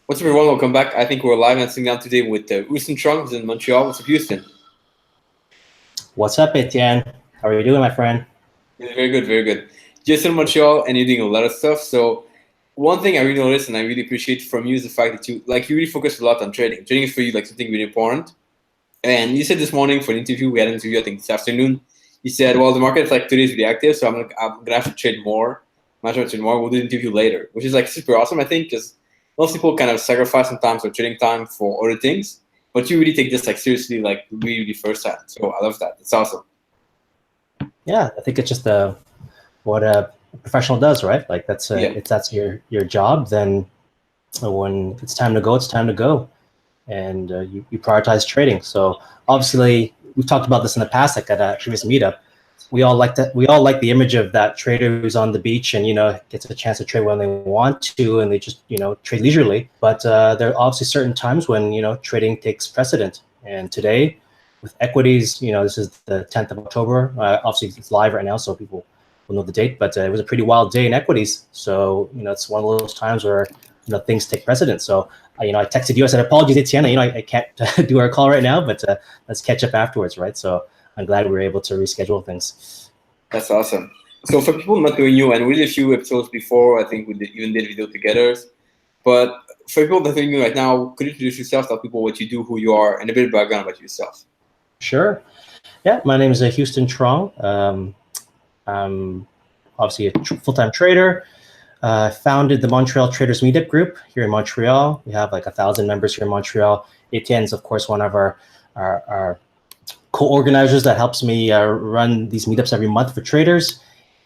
What's up, everyone? Welcome back. I think we're live and sitting down today with Houston Truong, who's in Montreal. What's up, Houston? What's up, Etienne? How are you doing, my friend? Yeah, very good, very good. Just in Montreal, and you're doing a lot of stuff. So one thing I really noticed and I really appreciate from you is the fact that you really focus a lot on trading. Trading is for you like something really important. And you said this morning for an interview, we had an interview I think this afternoon. You said, well, the market like today is really active, so I'm gonna have to trade more. I'm not trying to trade more. We'll do the interview later, which is like super awesome, I think, because most people kind of sacrifice sometimes their trading time for other things. But you really take this like seriously, like really, really first hand. So I love that. It's awesome. Yeah, I think it's just what a professional does, right? Like if that's your job, then when it's time to go, it's time to go, and you prioritize trading. So obviously, we've talked about this in the past, like at a previous meetup. We all like that. We all like the image of that trader who's on the beach and gets a chance to trade when they want to, and they just trade leisurely. But there are obviously certain times when trading takes precedent. And today, with equities, this is the 10th of October. Obviously, it's live right now, so people will know the date. But it was a pretty wild day in equities. So it's one of those times where things take precedent. So I texted you. I said, apologies, Etienne. I can't do our call right now, but let's catch up afterwards, right? So I'm glad we were able to reschedule things. That's awesome. So for people not knowing you, and we did a few episodes before, I think we even did a video together. But for people that are knowing you right now, could you introduce yourself, tell people what you do, who you are, and a bit of background about yourself? Sure. Yeah, my name is Houston Truong. I'm obviously a full-time trader. Founded the Montreal Traders Meetup Group here in Montreal. We have like 1,000 members here in Montreal. Etienne's, of course, one of our co-organizers that helps me run these meetups every month for traders.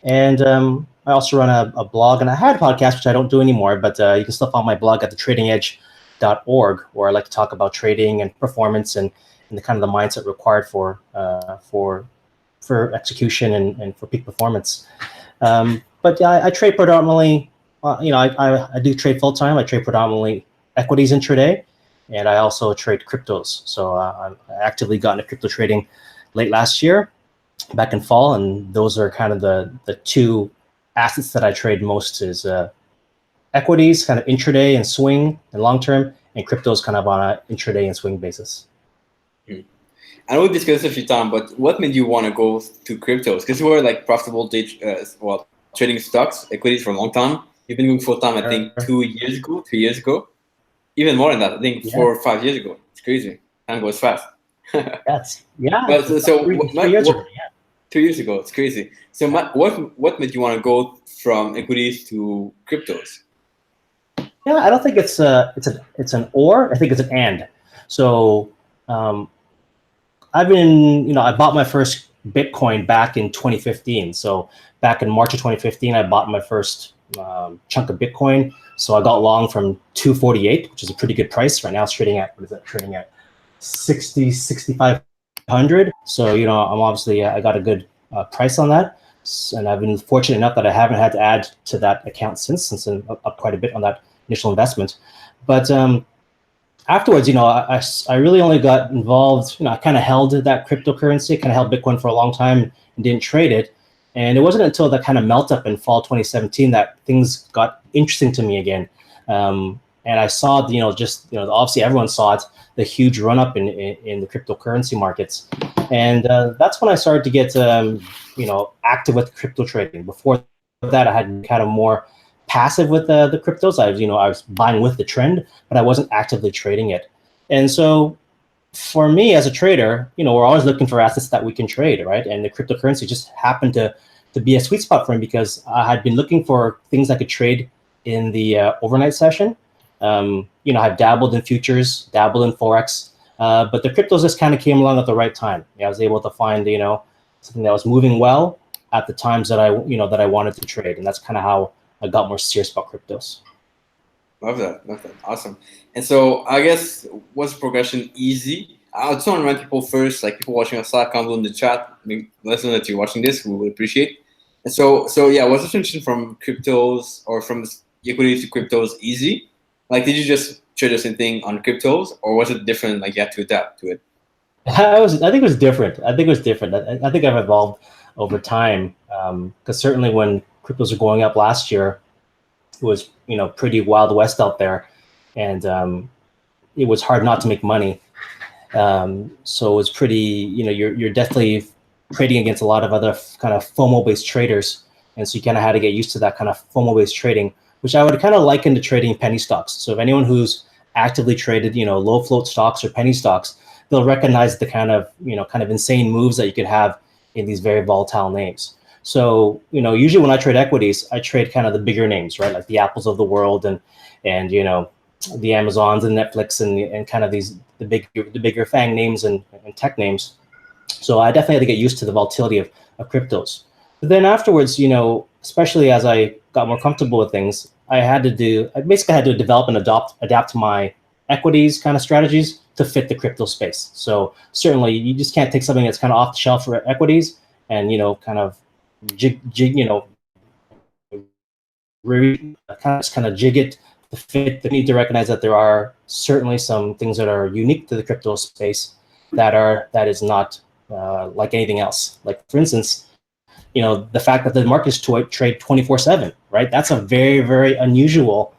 And I also run a blog, and I had a podcast, which I don't do anymore, but you can still find my blog at thetradingedge.org, where I like to talk about trading and performance and the kind of the mindset required for execution and for peak performance. But yeah, I trade predominantly, I do trade full-time. I trade predominantly equities intraday. And I also trade cryptos. So I actively got into crypto trading late last year, back in fall. And those are kind of the two assets that I trade most is equities, kind of intraday and swing and long-term, and cryptos kind of on an intraday and swing basis. I know we discussed this a few times, but what made you want to go to cryptos? Because you were like profitable trading stocks, equities for a long time. You've been going full-time, I think, 3 years ago. Even more than that, I think 4 or 5 years ago. It's crazy. Time goes fast. But so 3 years ago, 2 years ago, it's crazy. So what made you want to go from equities to cryptos? Yeah, I don't think it's an or. I think it's an and. So I bought my first Bitcoin back in 2015. So back in March of 2015, I bought my first chunk of Bitcoin. So I got long from 248, which is a pretty good price. Right now it's trading at, 6,500. So, I'm obviously, I got a good price on that. And I've been fortunate enough that I haven't had to add to that account since I'm up quite a bit on that initial investment. But afterwards, I really only got involved, I kind of held that cryptocurrency, kind of held Bitcoin for a long time and didn't trade it. And it wasn't until that kind of melt up in fall 2017 that things got interesting to me again. And I saw, obviously everyone saw it, the huge run up in the cryptocurrency markets. And that's when I started to get, active with crypto trading. Before that, I had kind of more passive with the cryptos. I was buying with the trend, but I wasn't actively trading it. And so for me as a trader, we're always looking for assets that we can trade, right? And the cryptocurrency just happened to be a sweet spot for me because I had been looking for things I could trade in the overnight session. I've dabbled in futures, dabbled in Forex, but the cryptos just kind of came along at the right time. I was able to find, something that was moving well at the times that I wanted to trade. And that's kind of how I got more serious about cryptos. Love that. Awesome. And so I guess, was progression easy? I just want to remind people first, like people watching on Slack, comment in the chat. Let us know that you're watching this. We would appreciate. And so yeah, was the transition from cryptos or from equities to cryptos easy? Like, did you just trade the same thing on cryptos, or was it different? Like, you had to adapt to it. I think it was different. I think I've evolved over time because certainly when cryptos were going up last year, it was pretty wild west out there. and it was hard not to make money. So it was pretty, you're definitely trading against a lot of other kind of FOMO-based traders, and so you kind of had to get used to that kind of FOMO-based trading, which I would kind of liken to trading penny stocks. So if anyone who's actively traded, low float stocks or penny stocks, they'll recognize the kind of insane moves that you could have in these very volatile names. So, usually when I trade equities, I trade kind of the bigger names, right? Like the Apples of the world and the Amazons and Netflix and kind of the bigger FANG names and tech names. So I definitely had to get used to the volatility of cryptos. But then afterwards, especially as I got more comfortable with things, I basically had to develop and adapt my equities kind of strategies to fit the crypto space. So certainly you just can't take something that's kind of off the shelf for equities and, kind of jig it to fit. You need to recognize that there are certainly some things that are unique to the crypto space that is not like anything else. Like for instance, the fact that the markets trade 24/7, right? That's a very, very unusual,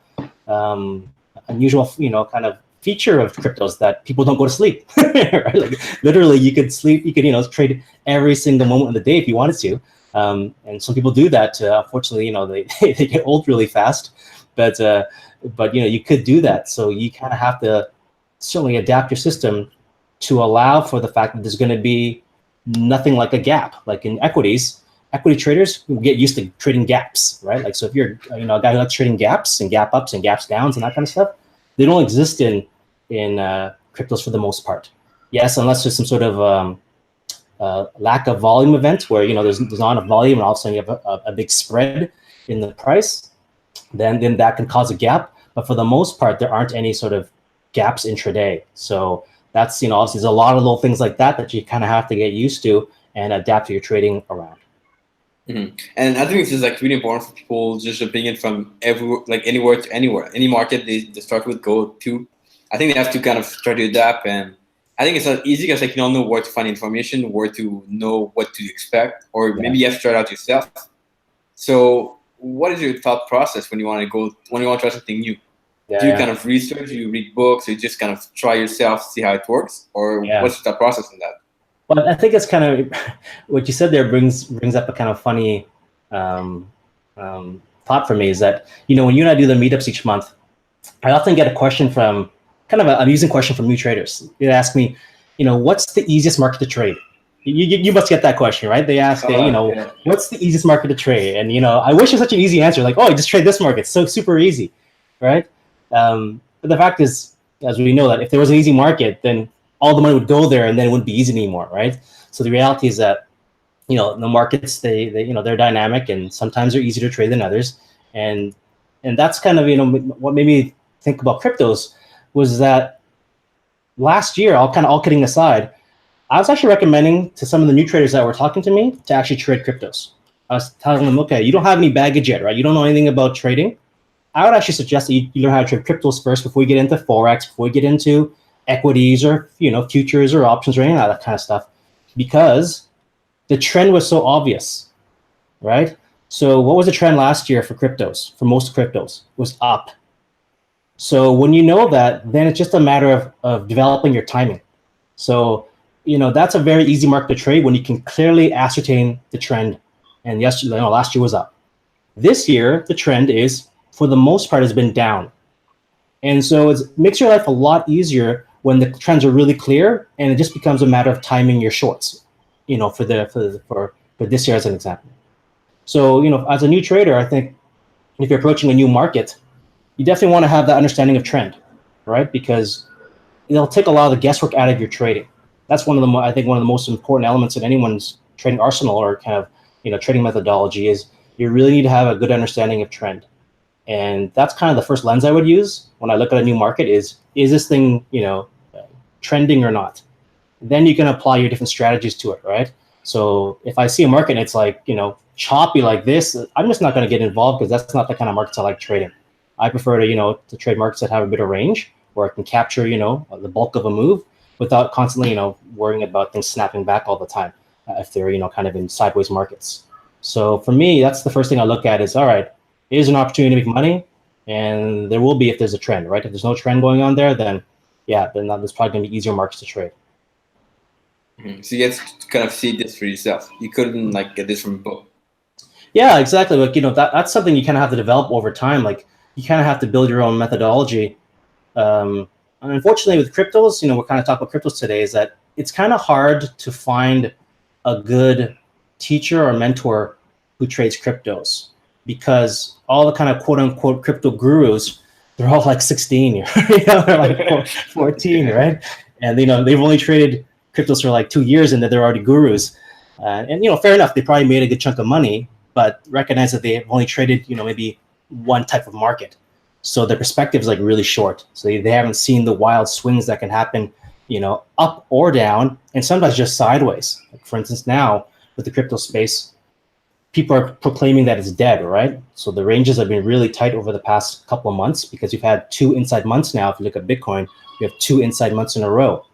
kind of feature of cryptos that people don't go to sleep, right? Like literally you could trade every single moment of the day if you wanted to. And some people do that. Unfortunately, they get old really fast, but you could do that. So you kind of have to certainly adapt your system to allow for the fact that there's going to be nothing like a gap. Like in equities, equity traders get used to trading gaps, right? Like, so if you're a guy who likes trading gaps and gap ups and gaps downs and that kind of stuff, they don't exist in cryptos for the most part. Yes, unless there's some sort of lack of volume event where there's not enough volume and all of a sudden you have a big spread in the price, then that can cause a gap. But for the most part, there aren't any sort of gaps intraday. So that's obviously there's a lot of little things like that you kind of have to get used to and adapt your trading around. Mm-hmm. And I think it's just like really important for people just jumping in from anywhere to anywhere, any market they start with, go to. I think they have to kind of try to adapt, and I think it's not easy because you don't know where to find information, where to know what to expect, or maybe you have to try it out yourself. So, what is your thought process when you want to try something new? Do you kind of research? Do you read books? Or you just kind of try yourself, see how it works, or what's the process in that? Well, I think it's kind of what you said there brings up a kind of funny thought for me is that, when you and I do the meetups each month, I often get a question from kind of an amusing question from new traders. They ask me, what's the easiest market to trade? You must get that question, right? They ask, what's the easiest market to trade? And, I wish it's such an easy answer. Like, oh, just trade this market. It's so super easy, right? But the fact is, as we know, that if there was an easy market, then all the money would go there and then it wouldn't be easy anymore, right? So the reality is that, the markets, they're dynamic and sometimes they're easier to trade than others. And that's kind of, what made me think about cryptos was that last year, all kidding aside, I was actually recommending to some of the new traders that were talking to me to actually trade cryptos. I was telling them, okay, you don't have any baggage yet, right? You don't know anything about trading. I would actually suggest that you learn how to trade cryptos first before you get into Forex, before you get into equities or, futures or options or any of that kind of stuff, because the trend was so obvious, right? So what was the trend last year for cryptos, for most cryptos? It was up. So when you know that, then it's just a matter of developing your timing. So, that's a very easy market to trade when you can clearly ascertain the trend. And last year was up. This year, the trend is, for the most part, has been down. And so it makes your life a lot easier when the trends are really clear, and it just becomes a matter of timing your shorts, for this year as an example. So, as a new trader, I think if you're approaching a new market, you definitely want to have that understanding of trend, right? Because it'll take a lot of the guesswork out of your trading. That's one of the most important elements in anyone's trading arsenal or kind of, trading methodology is you really need to have a good understanding of trend. And that's kind of the first lens I would use when I look at a new market is this thing, trending or not? Then you can apply your different strategies to it, right? So if I see a market and it's like, choppy like this, I'm just not going to get involved because that's not the kind of markets I like trading. I prefer to trade markets that have a bit of range where I can capture, the bulk of a move without constantly, worrying about things snapping back all the time if they're, kind of in sideways markets. So for me, that's the first thing I look at is, all right, here's an opportunity to make money. And there will be if there's a trend, right? If there's no trend going on there, then yeah, then there's probably going to be easier markets to trade. So you get to kind of see this for yourself. You couldn't like get this from a book. Yeah, exactly. Like, that's something you kind of have to develop over time. Like, you kind of have to build your own methodology. And unfortunately, with cryptos, we're kind of talking about cryptos today, is that it's kind of hard to find a good teacher or mentor who trades cryptos, because all the kind of quote unquote crypto gurus, they're all like 16, they're like 14, right? And they've only traded cryptos for like 2 years, and they're already gurus. And fair enough, they probably made a good chunk of money, but recognize that they've only traded maybe one type of market, so their perspective is like really short. So they haven't seen the wild swings that can happen, up or down, and sometimes just sideways. Like, for instance, now with the crypto space, people are proclaiming that it's dead, right? So the ranges have been really tight over the past couple of months, because you've had 2 inside months now. If you look at Bitcoin, we have 2 inside months in a row.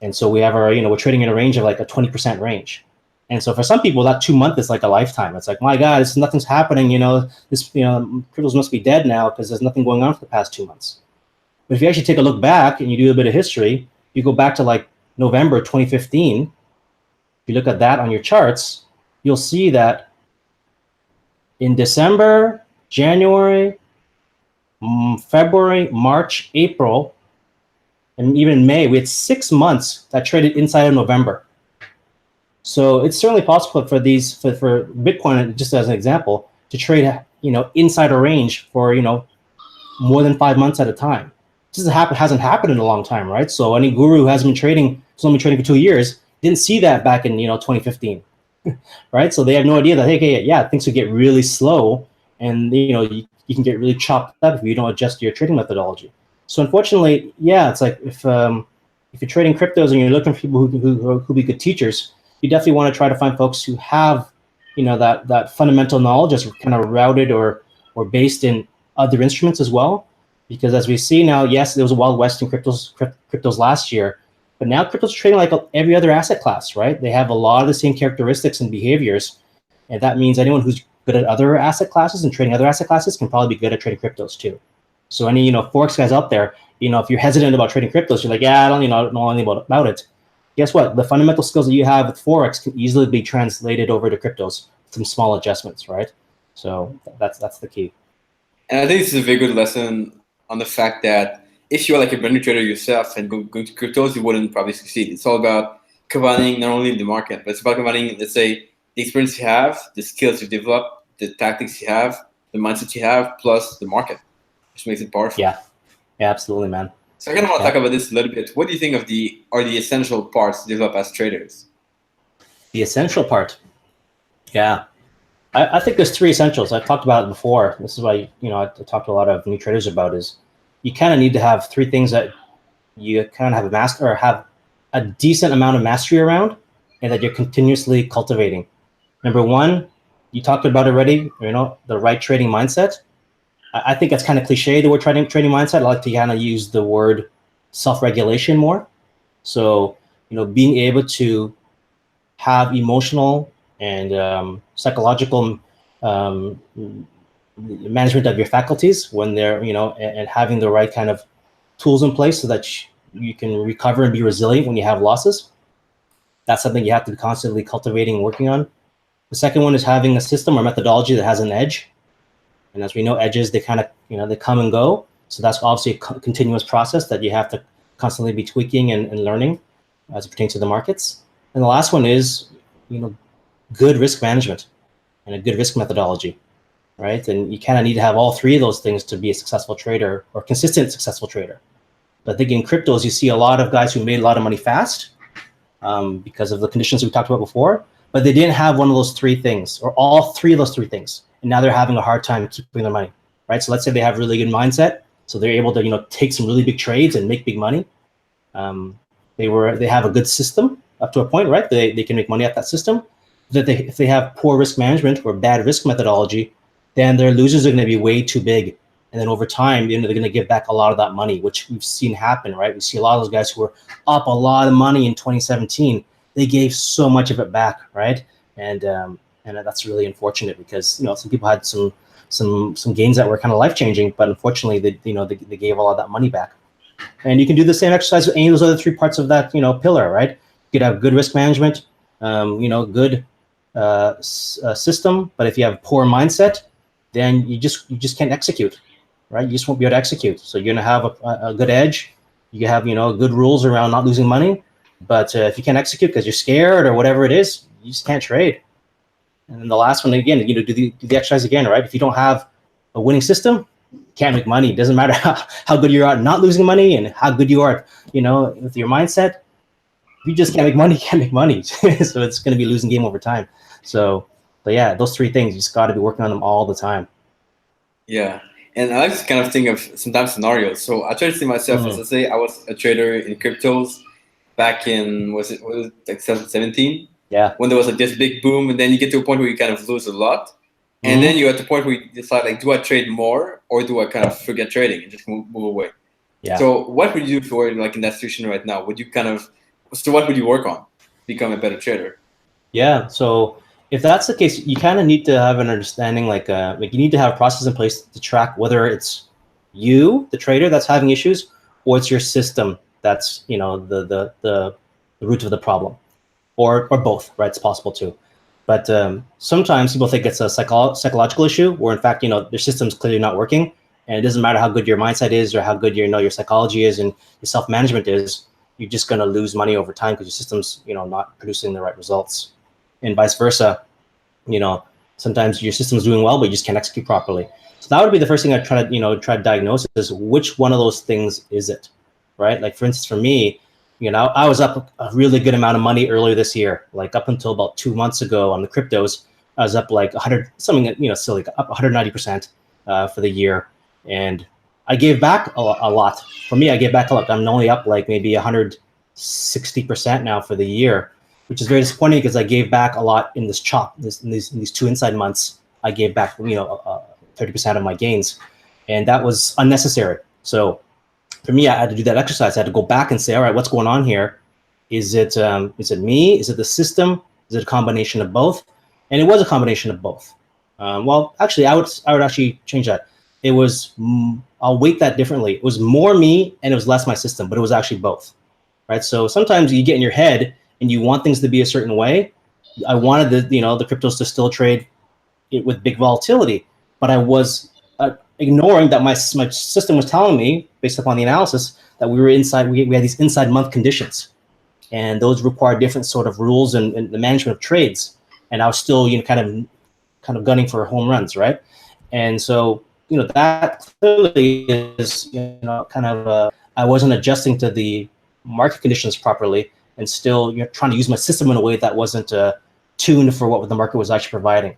And so we have we're trading in a range of like a 20% range. And so for some people, that 2 month is like a lifetime. It's like, my God, nothing's happening. Cryptos must be dead now because there's nothing going on for the past 2 months. But if you actually take a look back and you do a bit of history, you go back to like November 2015. If you look at that on your charts, you'll see that in December, January, February, March, April, and even May, we had 6 months that traded inside of November. So it's certainly possible for Bitcoin, just as an example, to trade inside a range for more than 5 months at a time. This hasn't happened in a long time, right? So any guru who has been trading, who's only been trading for 2 years, didn't see that back in 2015. Right? So they have no idea that, hey, yeah, things could get really slow, and you can get really chopped up if you don't adjust your trading methodology. So unfortunately, yeah, it's like if you're trading cryptos and you're looking for people who be good teachers, you definitely want to try to find folks who have that fundamental knowledge that's kind of routed or based in other instruments as well. Because as we see now, yes, there was a wild west in cryptos last year, but now cryptos are trading like every other asset class, right? They have a lot of the same characteristics and behaviors. And that means anyone who's good at other asset classes and trading other asset classes can probably be good at trading cryptos too. So any, Forex guys out there, if you're hesitant about trading cryptos, you're like, yeah, I don't know anything about it. Guess what? The fundamental skills that you have with Forex can easily be translated over to cryptos with some small adjustments, right? So that's the key. And I think this is a very good lesson on the fact that if you're like a brand new trader yourself and going to cryptos, you wouldn't probably succeed. It's all about combining not only the market, but it's about combining, let's say, the experience you have, the skills you develop, the tactics you have, the mindset you have, plus the market, which makes it powerful. Yeah, absolutely, man. So I kind of want to talk about this a little bit. What do you think are the essential parts to develop as traders? The essential part, yeah. I think there's 3 essentials. I've talked about it before. This is why I talked to a lot of new traders about, is you kind of need to have 3 things that you kind of have a decent amount of mastery around, and that you're continuously cultivating. Number 1, you talked about it already, the right trading mindset. I think that's kind of cliche, the word trading mindset. I like to kind of use the word self-regulation more. So, being able to have emotional and psychological management of your faculties when they're, and having the right kind of tools in place so that you can recover and be resilient when you have losses. That's something you have to be constantly cultivating and working on. The second one is having a system or methodology that has an edge. And as we know, edges, they kind of, they come and go. So that's obviously a continuous process that you have to constantly be tweaking and learning as it pertains to the markets. And the last one is, good risk management and a good risk methodology, right? And you kind of need to have all 3 of those things to be a successful trader or consistent successful trader. But I think in cryptos, you see a lot of guys who made a lot of money fast because of the conditions we talked about before, but they didn't have one of those 3 things or all 3 of those 3 things. And now they're having a hard time keeping their money, right? So let's say they have really good mindset. So they're able to, take some really big trades and make big money. They have a good system up to a point, right? They can make money off that system. If they have poor risk management or bad risk methodology, then their losers are going to be way too big. And then over time, they're going to give back a lot of that money, which we've seen happen, right? We see a lot of those guys who were up a lot of money in 2017. They gave so much of it back, right? And that's really unfortunate because, some people had some some gains that were kind of life changing, but unfortunately, they gave all of that money back. And you can do the same exercise with any of those other 3 parts of that pillar, right? You could have good risk management, good system, but if you have poor mindset, then you just can't execute, right? You just won't be able to execute. So you're gonna have a good edge. You have good rules around not losing money, but if you can't execute because you're scared or whatever it is, you just can't trade. And then the last one again, do the exercise again, right? If you don't have a winning system, you can't make money. It doesn't matter how good you are at not losing money and how good you are, with your mindset. If you just can't make money, you can't make money. So it's going to be a losing game over time. But yeah, those 3 things, you just got to be working on them all the time. Yeah. And I like to kind of think of sometimes scenarios. So I try to see myself as, let's say I was a trader in cryptos back in, was it like 2017? Yeah. When there was like this big boom, and then you get to a point where you kind of lose a lot. And then you're at the point where you decide, like, do I trade more or do I kind of forget trading and just move away? Yeah. So what would you do if you were like in that situation right now? What would you work on to become a better trader? Yeah. So if that's the case, you kind of need to have an understanding, like you need to have a process in place to track whether it's you, the trader, that's having issues, or it's your system that's the root of the problem, or both, right? It's possible too. But sometimes people think it's a psychological issue, where in fact their system's clearly not working, and it doesn't matter how good your mindset is or how good your psychology is and your self-management is. You're just going to lose money over time because your system's not producing the right results, and vice versa. Sometimes your system's doing well, but you just can't execute properly. So that would be the first thing I try to diagnose is which one of those things is it, right? Like for instance, for me, I was up a really good amount of money earlier this year, like up until about 2 months ago on the cryptos. I was up like 100, something, silly, up 190% for the year. And I gave back a lot. For me, I gave back a lot. I'm only up like maybe 160% now for the year, which is very disappointing because I gave back a lot in this chop, in these 2 inside months. I gave back, 30% of my gains, and that was unnecessary. So for me, I had to do that exercise. I had to go back and say, all right, what's going on here? Is it me? Is it the system? Is it a combination of both? And it was a combination of both. Well, actually, I would actually change that. It was, I'll weight that differently. It was more me and it was less my system, but it was actually both, right? So sometimes you get in your head and you want things to be a certain way. I wanted the cryptos to still trade it with big volatility, but I was ignoring that my system was telling me, based upon the analysis, that we were inside. We had these inside month conditions, and those require different sort of rules and the management of trades. And I was still kind of gunning for home runs, right? And so that clearly is kind of I wasn't adjusting to the market conditions properly, and still trying to use my system in a way that wasn't tuned for what the market was actually providing.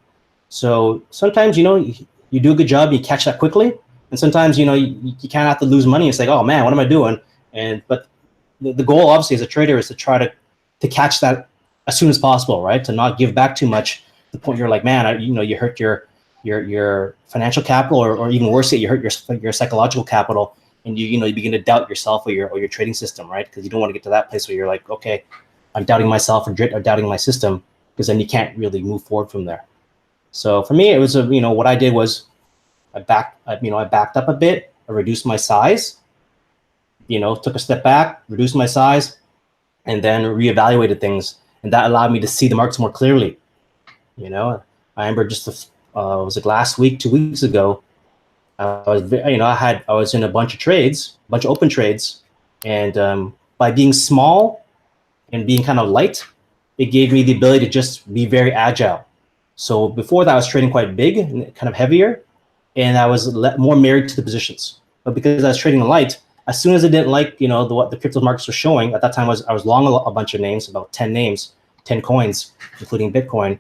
So sometimes you do a good job, you catch that quickly, and sometimes you kind of have to lose money. It's like, oh man, what am I doing? But the goal obviously as a trader is to try to catch that as soon as possible, right? To not give back too much to the point you're like, man, you hurt your financial capital, or even worse yet, you hurt your psychological capital, and you begin to doubt yourself or your trading system, right? Because you don't want to get to that place where you're like, okay, I'm doubting myself or doubting my system, because then you can't really move forward from there. So for me, it was what I did was I backed up a bit, I reduced my size, took a step back, reduced my size, and then reevaluated things, and that allowed me to see the markets more clearly. I remember was it last week, 2 weeks ago, I was in a bunch of trades, a bunch of open trades, and by being small and being kind of light, it gave me the ability to just be very agile. So before that, I was trading quite big and kind of heavier, and I was more married to the positions. But because I was trading light, as soon as I didn't like what the crypto markets were showing, at that time I was long a bunch of names, about 10 names, 10 coins, including Bitcoin.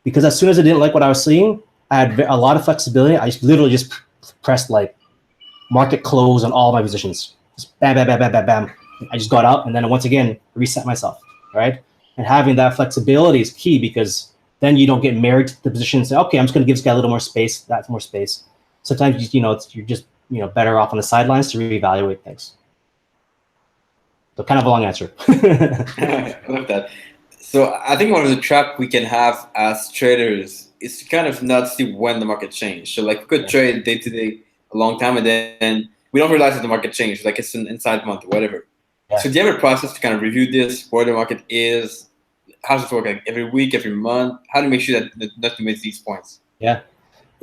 Because as soon as I didn't like what I was seeing, I had a lot of flexibility. I literally just pressed like market close on all my positions. Just bam, bam, bam, bam, bam, bam. I just got out and then once again reset myself, right? And having that flexibility is key, because then you don't get married to the position and say, okay, I'm just going to give this guy a little more space, that's more space. Sometimes you're just better off on the sidelines to reevaluate things. So kind of a long answer. I love that. So I think one of the traps we can have as traders is to kind of not see when the market changed. So like we could trade day to day a long time, and then we don't realize that the market changed. Like it's an inside month or whatever. Yeah. So do you have a process to kind of review this, where the market is? How does it work? Like every week, every month? How do you make sure that not to miss these points? Yeah.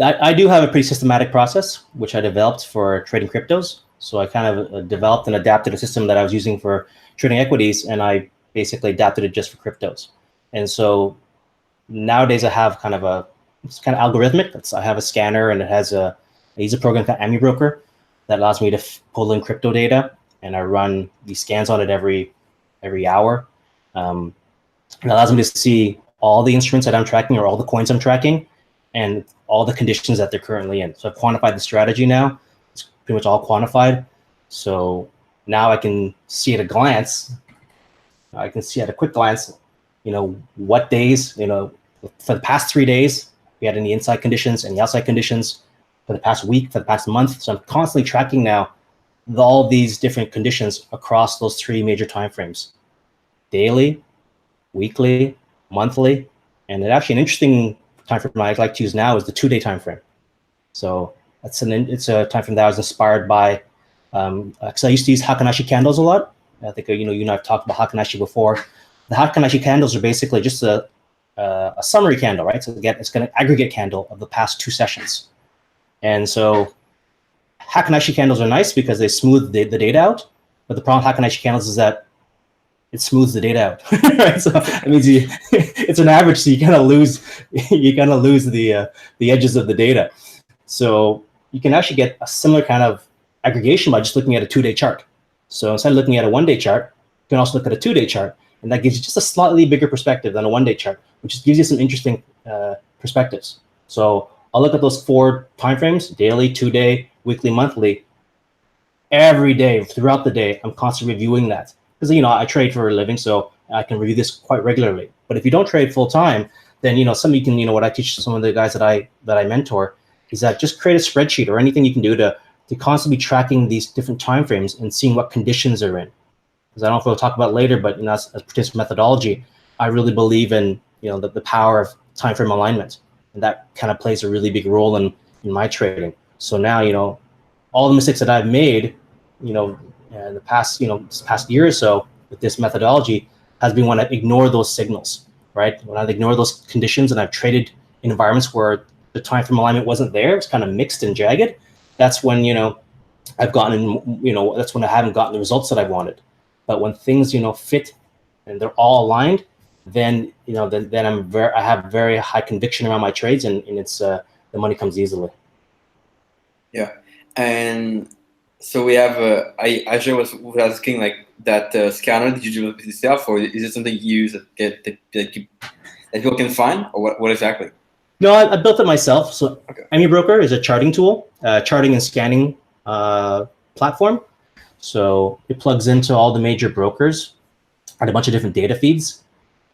I do have a pretty systematic process, which I developed for trading cryptos. So I kind of developed and adapted a system that I was using for trading equities, and I basically adapted it just for cryptos. And so nowadays I have it's kind of algorithmic. I have a scanner, and I use a program called AmiBroker that allows me to pull in crypto data, and I run these scans on it every hour. It allows me to see all the instruments that I'm tracking or all the coins I'm tracking and all the conditions that they're currently in. So I've quantified the strategy now. It's pretty much all quantified. So now I can see at a glance, I can see at a quick glance, what days, for the past 3 days, we had any inside conditions and the outside conditions, for the past week, for the past month. So I'm constantly tracking now all these different conditions across those 3 major timeframes: daily, weekly, monthly. And actually an interesting time frame I like to use now is the 2-day time frame. So it's a time frame that I was inspired by, because I used to use Hakanashi candles a lot. I think you and I've talked about Hakanashi before. The Hakanashi candles are basically just a summary candle, right? So again, it's going to aggregate candle of the past 2 sessions. And so Hakanashi candles are nice because they smooth the data out. But the problem with Hakanashi candles is that it smooths the data out, right? So it means it's an average, so you kind of lose the edges of the data. So you can actually get a similar kind of aggregation by just looking at a 2-day chart. So instead of looking at a 1-day chart, you can also look at a 2-day chart, and that gives you just a slightly bigger perspective than a 1-day chart, which just gives you some interesting perspectives. So I'll look at those 4 timeframes: daily, 2-day, weekly, monthly. Every day, throughout the day, I'm constantly reviewing that. Because I trade for a living, so I can review this quite regularly. But if you don't trade full time, then what I teach some of the guys that I mentor is that just create a spreadsheet or anything you can do to constantly be tracking these different timeframes and seeing what conditions they're in. Because I don't know if we'll talk about later, but as pertains to methodology, I really believe in the power of time frame alignment, and that kind of plays a really big role in my trading. So now all the mistakes that I've made, in the past year or so with this methodology has been when I ignore those signals, right? When I ignore those conditions and I've traded in environments where the time frame alignment wasn't there, it's kind of mixed and jagged. That's when I've gotten that's when I haven't gotten the results that I wanted. But when things fit and they're all aligned, then I have very high conviction around my trades, and it's the money comes easily. Yeah, and so we have Ajay was asking like that scanner. Did you develop it yourself, or is it something you use that people can find, or what exactly? No, I built it myself. So okay. AmiBroker is a charting tool, charting and scanning platform. So it plugs into all the major brokers and a bunch of different data feeds.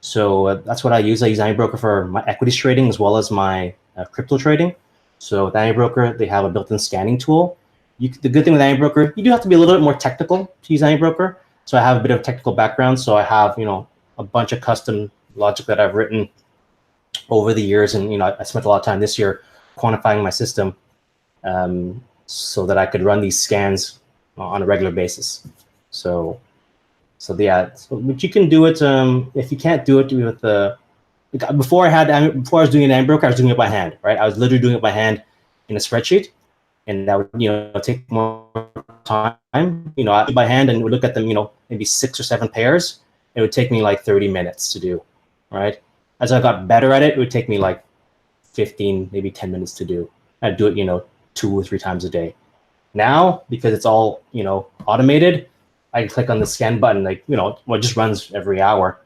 So that's what I use. I use AmiBroker for my equities trading as well as my crypto trading. So with AmiBroker, they have a built-in scanning tool. The good thing with AmiBroker, you do have to be a little bit more technical to use AmiBroker. So I have a bit of technical background. So I have a bunch of custom logic that I've written over the years, and I spent a lot of time this year quantifying my system so that I could run these scans on a regular basis. So but you can do it. If you can't do it with before I was doing an AmiBroker, I was doing it by hand, right? I was literally doing it by hand in a spreadsheet, and that would take more time. I by hand and would look at them, maybe 6 or 7 pairs. It would take me like 30 minutes to do, right? As I got better at it, it would take me like 15, maybe 10 minutes to do. I'd do it, 2 or 3 times a day. Now, because it's all, automated, I can click on the scan button, it just runs every hour.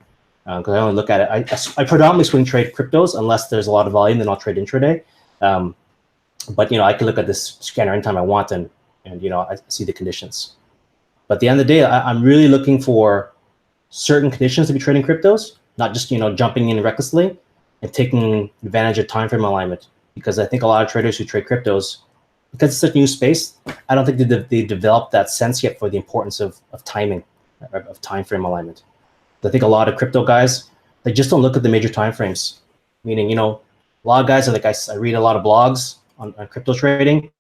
Because I only look at it. I predominantly swing trade cryptos unless there's a lot of volume, then I'll trade intraday. But I can look at this scanner anytime I want, and I see the conditions. But at the end of the day, I'm really looking for certain conditions to be trading cryptos, not just jumping in recklessly and taking advantage of time frame alignment. Because I think a lot of traders who trade cryptos, because it's such a new space, I don't think they developed that sense yet for the importance of timing, of time frame alignment. I think a lot of crypto guys, they just don't look at the major time frames. Meaning, A lot of guys are like, I read a lot of blogs on crypto trading,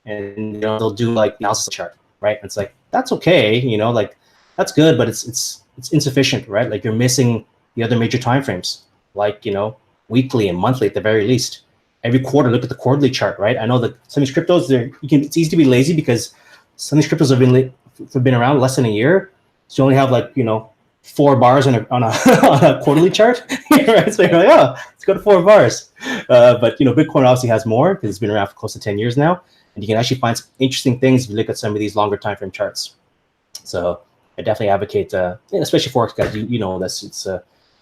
and they'll do like analysis chart, right? And it's like, that's okay, like that's good, but it's insufficient, right? Like you're missing the other major time frames, like weekly and monthly at the very least. Every quarter, look at the quarterly chart, right? I know that some of these cryptos, it's easy to be lazy because some of these cryptos have been around less than a year, so you only have like 4 bars on a on a quarterly chart, right? So you're like, oh, let's go to 4 bars. But Bitcoin obviously has more because it's been around for close to 10 years now, and you can actually find some interesting things if you look at some of these longer time frame charts. So I definitely advocate, especially Forex guys. You know this. It's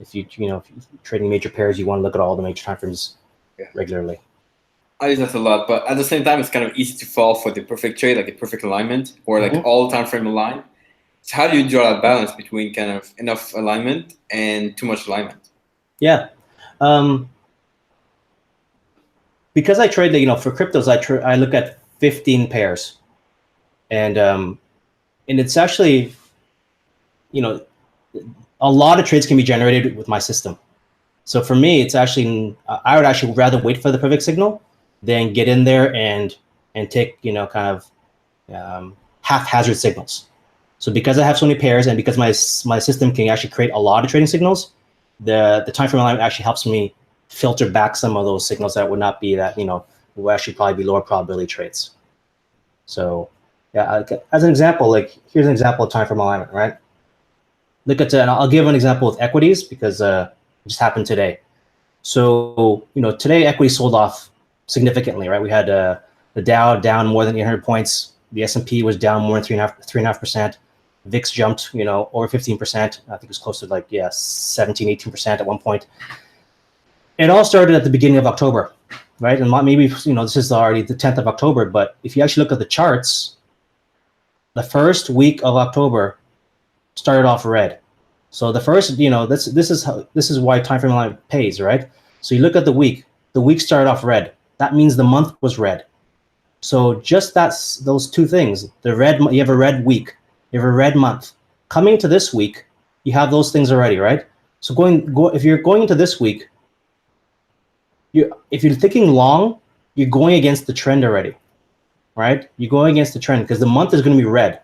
if you're trading major pairs, you want to look at all the major time frames regularly. I use that a lot, but at the same time, it's kind of easy to fall for the perfect trade, like a perfect alignment, or like all time frame align. So how do you draw that balance between kind of enough alignment and too much alignment? Yeah, because I trade for cryptos, I look at 15 pairs, and it's actually a lot of trades can be generated with my system. So for me, it's actually I would actually rather wait for the perfect signal than get in there and take kind of haphazard signals. So because I have so many pairs and because my system can actually create a lot of trading signals, the time frame alignment actually helps me filter back some of those signals that would not be that will actually probably be lower probability trades. So yeah, as an example, like here's an example of time frame alignment, right? Look at and I'll give an example with equities because it just happened today. So today equity sold off significantly, right? We had the Dow down more than 800 points. The S&P was down more than 3.5%. VIX jumped, over 15%. I think it was close to like 17, 18% at one point. It all started at the beginning of October, right? And maybe this is already the 10th of October, but if you actually look at the charts, the first week of October started off red. So the first, this is why time frame alignment pays, right? So you look at the week. The week started off red. That means the month was red. So just those two things. The red, you have a red week. You have a red month. Coming to this week, you have those things already, right? So if you're going into this week, if you're thinking long, you're going against the trend already, right? You're going against the trend because the month is going to be red.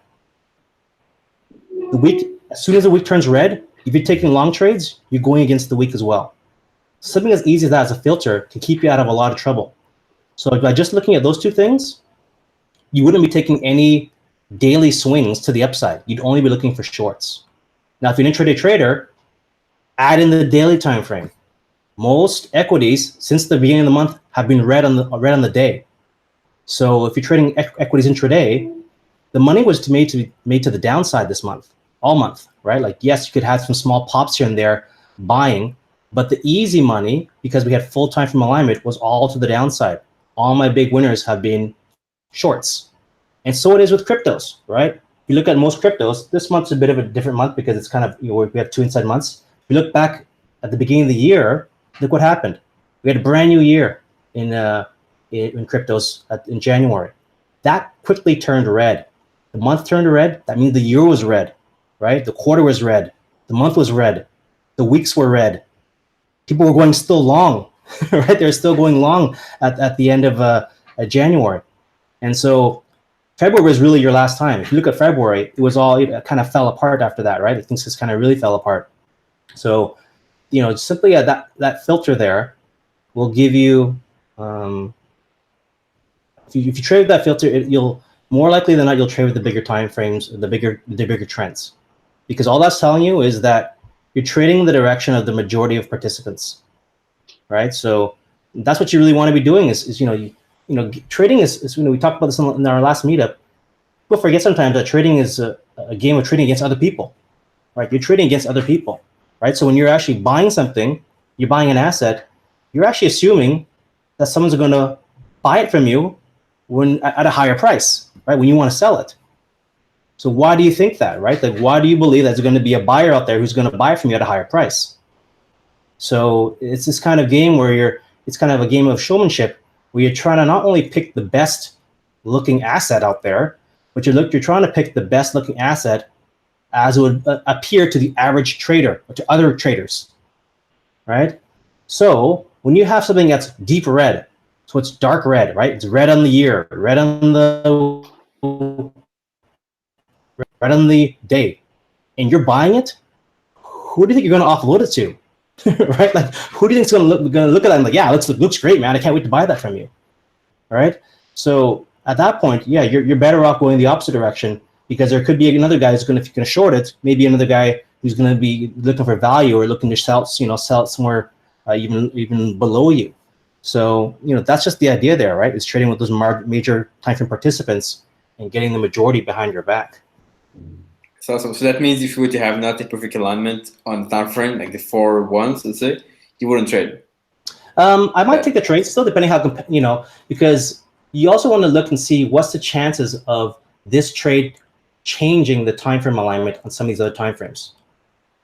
The week, as soon as the week turns red, if you're taking long trades, you're going against the week as well. Something as easy as that as a filter can keep you out of a lot of trouble. So by just looking at those two things, you wouldn't be taking any daily swings to the upside. You'd only be looking for shorts. Now, if you're an intraday trader, add in the daily time frame. Most equities since the beginning of the month have been red on the day. So if you're trading equities intraday, the money was made to the downside this month, all month, right? Like yes, you could have some small pops here and there buying, but the easy money, because we had full time frame alignment, was all to the downside. All my big winners have been shorts. And so it is with cryptos, right? If you look at most cryptos, this month's a bit of a different month because it's kind of, we have 2 inside months. If you look back at the beginning of the year, look what happened. We had a brand new year in cryptos in January. That quickly turned red. The month turned red. That means the year was red, right? The quarter was red. The month was red. The weeks were red. People were going still long, right? They're still going long at the end of January. And so February was really your last time. If you look at February, it kind of fell apart after that, right? Things just kind of really fell apart. So, simply that filter there will give you, if you trade with that filter, you'll more likely than not, you'll trade with the bigger time frames, the bigger trends, because all that's telling you is that you're trading in the direction of the majority of participants, right? So that's what you really want to be doing is trading is we talked about this in our last meetup. People forget sometimes that trading is a game of trading against other people, right? You're trading against other people, right? So when you're actually buying something, you're buying an asset, you're actually assuming that someone's going to buy it from you at a higher price, right? When you want to sell it. So why do you think that, right? Like, why do you believe there's going to be a buyer out there who's going to buy it from you at a higher price? So it's this kind of game where it's kind of a game of showmanship where you're trying to not only pick the best looking asset out there, but you're trying to pick the best looking asset as it would appear to the average trader or to other traders, right? So When you have something that's deep red, so it's dark red, right? It's red on the year, red on the day, and you're buying it, who do you think you're going to offload it to? Right? Like, who do you think is going to look at that and like, yeah, looks great, man. I can't wait to buy that from you. All right. So at that point, yeah, you're better off going the opposite direction, because there could be another guy who's going to short it. Maybe another guy who's going to be looking for value or looking to sell it somewhere even below you. So that's just the idea there, right? It's trading with those major timeframe participants and getting the majority behind your back. It's awesome. So that means if you were to have not a perfect alignment on the time frame, like the 4 ones, let's say, you wouldn't trade. I might take the trade still, depending how because you also want to look and see what's the chances of this trade changing the time frame alignment on some of these other time frames.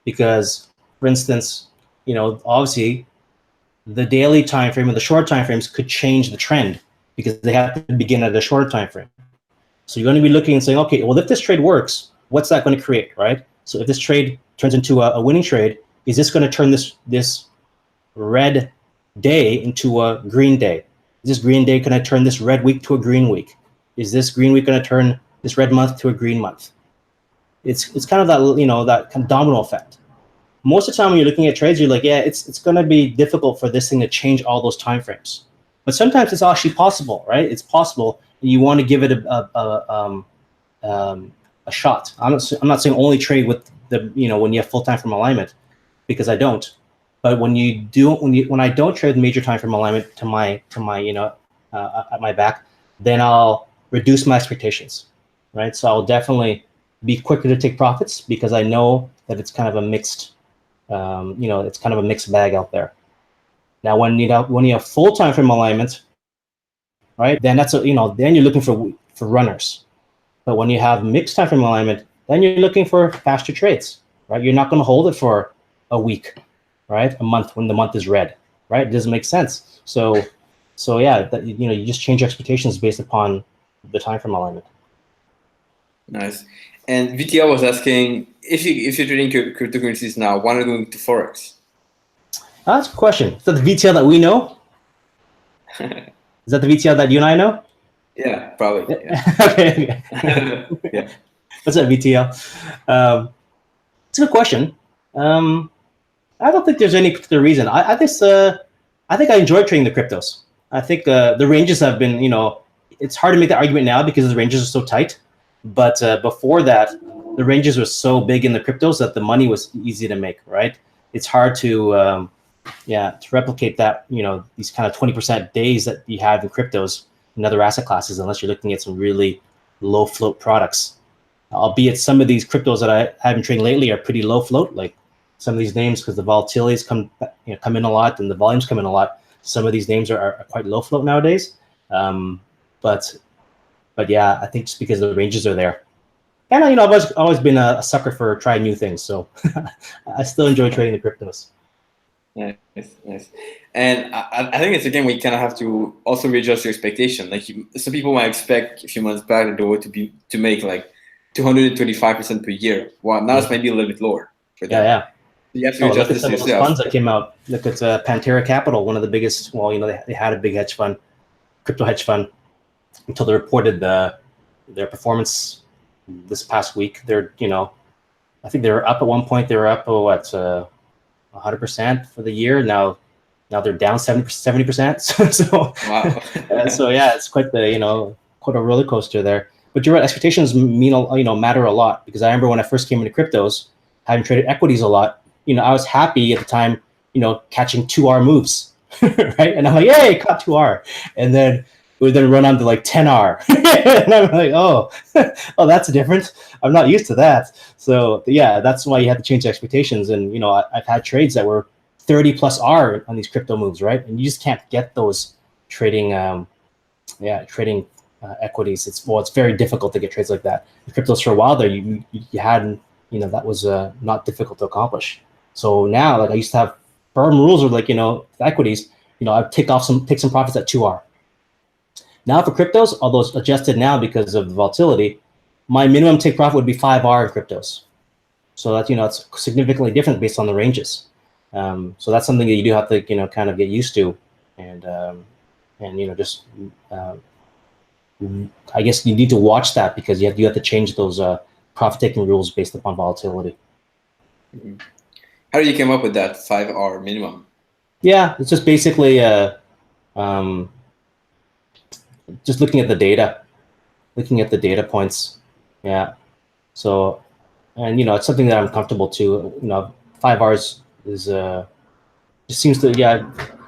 Because, for instance, obviously the daily time frame and the short time frames could change the trend because they have to begin at a shorter time frame. So you're going to be looking and saying, okay, well, if this trade works, what's that going to create, right? So if this trade turns into a winning trade, is this going to turn this red day into a green day? Is this green day going to turn this red week to a green week? Is this green week going to turn this red month to a green month? It's kind of that that kind of domino effect. Most of the time when you're looking at trades, you're like, yeah, it's going to be difficult for this thing to change all those time frames. But sometimes it's actually possible, right? It's possible, and you want to give it a shot. I'm not saying only trade with the when you have full time frame alignment, because I don't. But when I don't trade major time frame alignment to my at my back, then I'll reduce my expectations, right? So I'll definitely be quicker to take profits because I know that it's kind of a mixed, it's kind of a mixed bag out there. Now, when you have full time frame alignment, right? Then then you're looking for runners. But when you have mixed time frame alignment, then you're looking for faster trades, right? You're not going to hold it for a week, right? A month when the month is red, right? It doesn't make sense. So yeah, you just change expectations based upon the time frame alignment. Nice. And VTL was asking if you're trading cryptocurrencies now, why not going to Forex? That's a question. Is that the VTL that we know? Is that the VTL that you and I know? Yeah, probably. Yeah. Okay. Yeah. What's that VTL? It's a good question. I don't think there's any particular reason. I think I enjoy trading the cryptos. I think the ranges have been, it's hard to make that argument now because the ranges are so tight. But before that, the ranges were so big in the cryptos that the money was easy to make, right? It's hard to replicate that, these kind of 20% days that you have in cryptos in other asset classes, unless you're looking at some really low float products. Albeit some of these cryptos that I have been trading lately are pretty low float, like some of these names, because the volatilities come in a lot and the volumes come in a lot. Some of these names are quite low float nowadays. But yeah, I think just because the ranges are there. And I've always been a sucker for trying new things, so I still enjoy trading the cryptos. Nice. And I think it's again we kind of have to also readjust your expectation. Like some people might expect a few months back the door to make like 225% per year. Well, now it's maybe a little bit lower for them. Yeah. You have to adjust this some of those funds that came out. Look at Pantera Capital, one of the biggest. Well, they had a big hedge fund, crypto hedge fund, until they reported their performance this past week. They're I think they were up at one point. They were up 100% for the year. Now they're down 70%. So wow. So yeah, it's quite quite a roller coaster there. But you're right, expectations matter a lot, because I remember when I first came into cryptos, having traded equities a lot, I was happy at the time, catching 2R moves, right? And I'm like, yay, caught 2R. And then it would then run on to like 10R. And I'm like, oh, that's different. I'm not used to that. So yeah, that's why you have to change expectations. And, I've had trades that were 30 plus R on these crypto moves, right? And you just can't get those trading equities. It's very difficult to get trades like that. The cryptos for a while there, you had, that was not difficult to accomplish. So now, like I used to have firm rules of equities, I'd take some profits at 2R. Now for cryptos, although it's adjusted now because of the volatility, my minimum take profit would be 5R in cryptos. So that's, it's significantly different based on the ranges. So that's something that you do have to, kind of get used to, and just I guess you need to watch that because you have to change those profit taking rules based upon volatility. Mm-hmm. How did you come up with that 5 hour minimum? Yeah, it's just basically just looking at the data points. Yeah. So, and it's something that I'm comfortable to. 5 hours is just seems to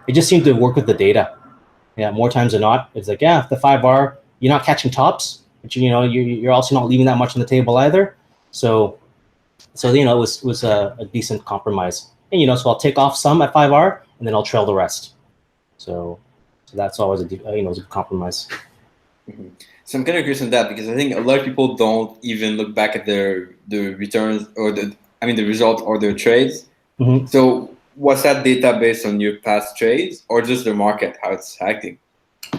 it just seems to work with the data. Yeah, more times than not, it's like the 5 hour you're not catching tops, but you're also not leaving that much on the table either. So it was a decent compromise. And so I'll take off some at 5 hour and then I'll trail the rest. So that's always a it's a good compromise. Mm-hmm. So I'm kind of curious on that because I think a lot of people don't even look back at the returns or the result or their trades. Mm-hmm. So was that data based on your past trades or just the market, how it's acting?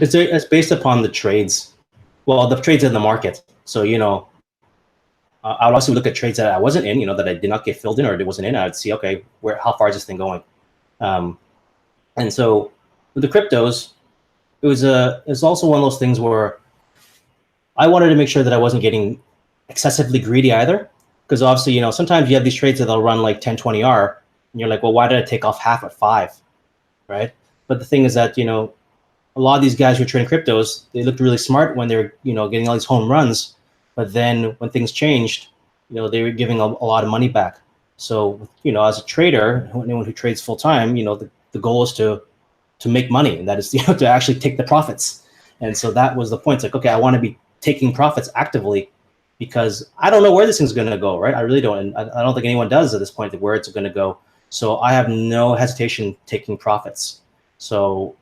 It's based upon the trades. Well, the trades in the market. So I would also look at trades that I wasn't in, that I did not get filled in or it wasn't in. I'd see, okay, how far is this thing going? And so with the cryptos, it's also one of those things where I wanted to make sure that I wasn't getting excessively greedy either. Because obviously, sometimes you have these trades that they'll run like 10, 20R, and you're like, well, why did I take off half at 5, right? But the thing is that, a lot of these guys who are trading cryptos, they looked really smart when they were, getting all these home runs. But then when things changed, they were giving a lot of money back. So, as a trader, anyone who trades full time, the goal is to make money, and that is to actually take the profits. And so that was the point. It's like, okay, I want to be taking profits actively because I don't know where this thing's going to go, right? I really don't, and I don't think anyone does at this point where it's going to go. So I have no hesitation taking profits. So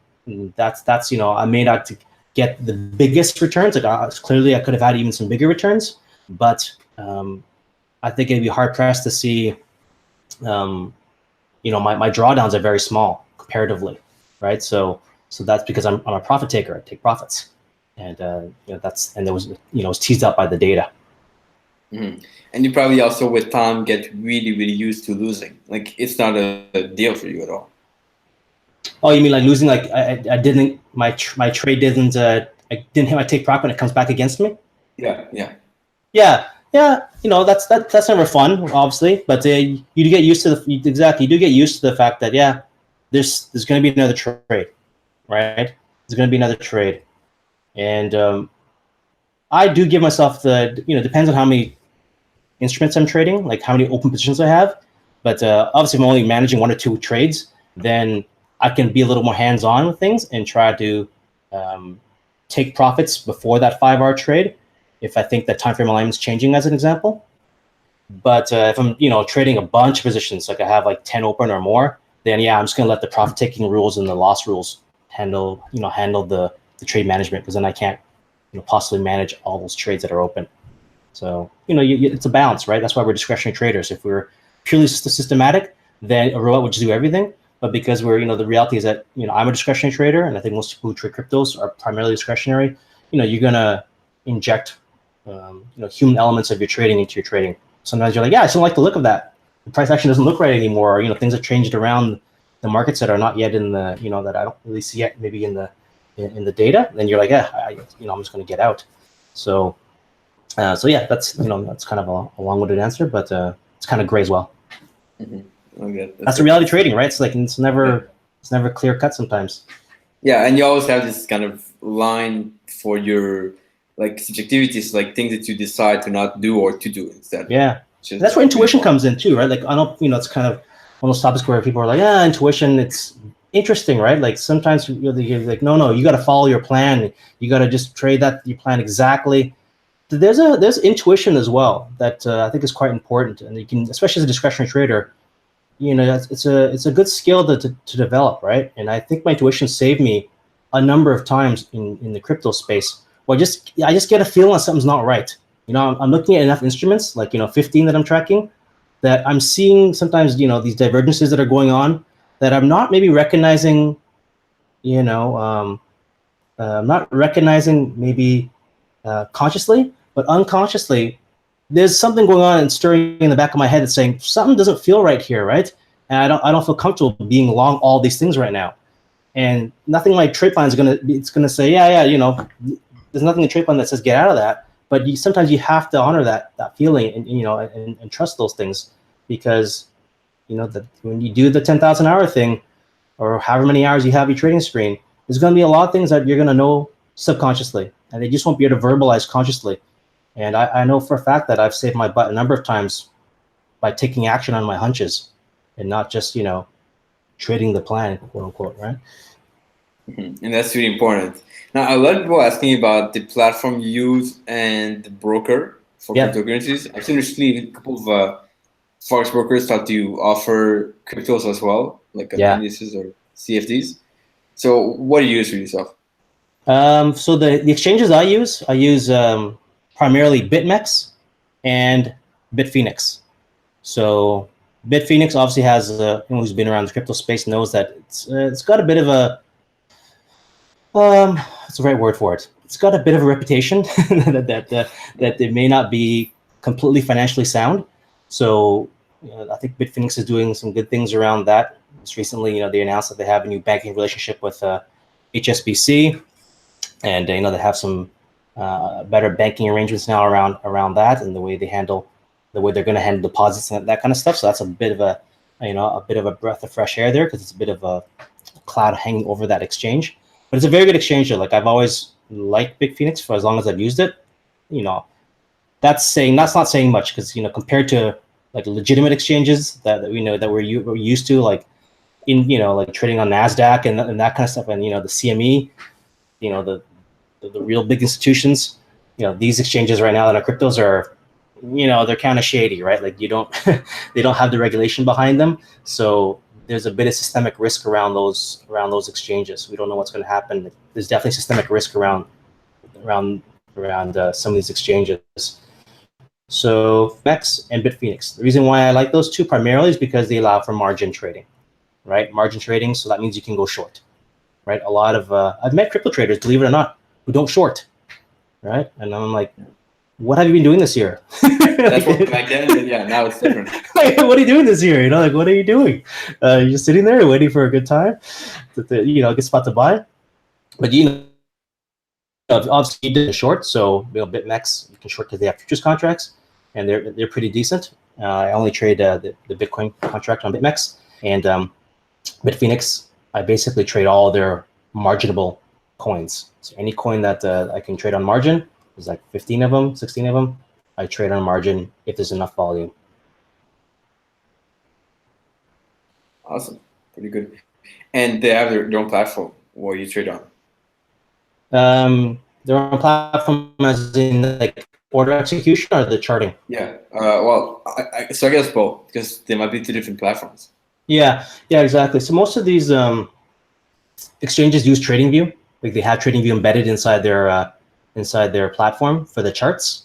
that's I may not get the biggest returns. Like clearly, I could have had even some bigger returns, but I think it'd be hard pressed to see. My drawdowns are very small comparatively, right? So that's because I'm a profit taker. I take profits, and there was was teased out by the data. Mm-hmm. And you probably also with time get really really used to losing. Like it's not a deal for you at all. Oh, you mean like losing? Like I didn't my trade didn't I didn't hit my take profit and it comes back against me? Yeah. That's never fun, obviously. But you do get used to you do get used to the fact that there's going to be another trade, right? There's going to be another trade, and I do give myself the depends on how many instruments I'm trading, like how many open positions I have. But obviously, if I'm only managing 1 or 2 trades, then I can be a little more hands-on with things and try to take profits before that 5-hour trade if I think that time frame alignment is changing, as an example. But if I'm trading a bunch of positions, like I have like 10 open or more, then I'm just going to let the profit taking rules and the loss rules handle the trade management, because then I can't possibly manage all those trades that are open. So it's a balance, right? That's why we're discretionary traders. If we're purely systematic, then a robot would just do everything. But because we're the reality is that I'm a discretionary trader, and I think most people who trade cryptos are primarily discretionary. You're gonna inject human elements of your trading into your trading. Sometimes you're like, I just don't like the look of that. The price action doesn't look right anymore. Or, things have changed around the markets that are not yet in the that I don't really see yet, maybe in the data. Then you're like, I'm just going to get out. So that's that's kind of a long-winded answer, but it's kind of gray as well. Mm-hmm. Okay, that's the reality of trading, right? It's like it's never clear cut sometimes. Yeah, and you always have this kind of line for your like subjectivities, like things that you decide to not do or to do instead. Yeah, that's where intuition comes in too, right? Like I don't, it's kind of one of those topics where people are like, intuition, it's interesting, right? Like sometimes you're like, no, you got to follow your plan. You got to just trade your plan exactly. There's intuition as well that I think is quite important, and you can, especially as a discretionary trader, it's a good skill to develop, right? And I think my intuition saved me a number of times in the crypto space. Well, I just get a feeling that something's not right. I'm looking at enough instruments, like 15 that I'm tracking, that I'm seeing sometimes these divergences that are going on that I'm not maybe recognizing. I'm not recognizing maybe consciously, but unconsciously, there's something going on and stirring in the back of my head that's saying something doesn't feel right here, right? and I don't feel comfortable being long all these things right now. And nothing like trade plan is gonna say, yeah, there's nothing in trade plan that says get out of that. But sometimes you have to honor that feeling, and and trust those things, because that when you do the 10,000 hour thing, or however many hours you have your trading screen, there's going to be a lot of things that you're going to know subconsciously, and they just won't be able to verbalize consciously. And I know for a fact that I've saved my butt a number of times by taking action on my hunches, and not just trading the plan, quote unquote, right? And that's really important. Now, a lot of people asking about the platform you use and the broker for cryptocurrencies. I've seen recently a couple of Forex brokers start to offer cryptos as well, like indices or CFDs. So what do you use for yourself? So the exchanges I use primarily BitMEX and Bitfinex. So Bitfinex obviously has anyone who's been around the crypto space knows that it's got a bit of a what's the right word for it? It's got a bit of a reputation that it may not be completely financially sound. So I think Bitfinex is doing some good things around that. Just recently, they announced that they have a new banking relationship with HSBC, and they have some better banking arrangements now around that, and the way they're going to handle deposits and that kind of stuff. So that's a bit of a breath of fresh air there, because it's a bit of a cloud hanging over that exchange. But it's a very good exchange. Like, I've always liked Bitfinex for as long as I've used it. That's not saying much, because compared to like legitimate exchanges that we know that we're used to, like like trading on NASDAQ and that kind of stuff, and the CME, the real big institutions, these exchanges right now that are cryptos are, they're kind of shady, right? Like, they don't have the regulation behind them, so there's a bit of systemic risk around those exchanges. We don't know what's going to happen. There's definitely systemic risk around some of these exchanges. So MEX and Bitfinex. The reason why I like those two primarily is because they allow for margin trading, right? Margin trading, so that means you can go short, right? A lot of I've met crypto traders, believe it or not, who don't short, right? And I'm like, what have you been doing this year? That's what back then, yeah. Now it's different. Like, what are you doing this year? Like, what are you doing? You're just sitting there waiting for a good time, a good spot to buy. But obviously you did short, so BitMEX you can short because they have futures contracts, and they're pretty decent. I only trade the Bitcoin contract on BitMEX, and Bitfinex. I basically trade all their marginable coins. So any coin that I can trade on margin, there's like 15 of them, 16 of them. I trade on margin if there's enough volume. Awesome, pretty good. And they have their own platform where you trade on. Their own platform, as in like order execution or the charting? Yeah. Well, so I guess both, because they might be two different platforms. Yeah, exactly. So most of these exchanges use TradingView. Like, they have TradingView embedded inside their platform for the charts.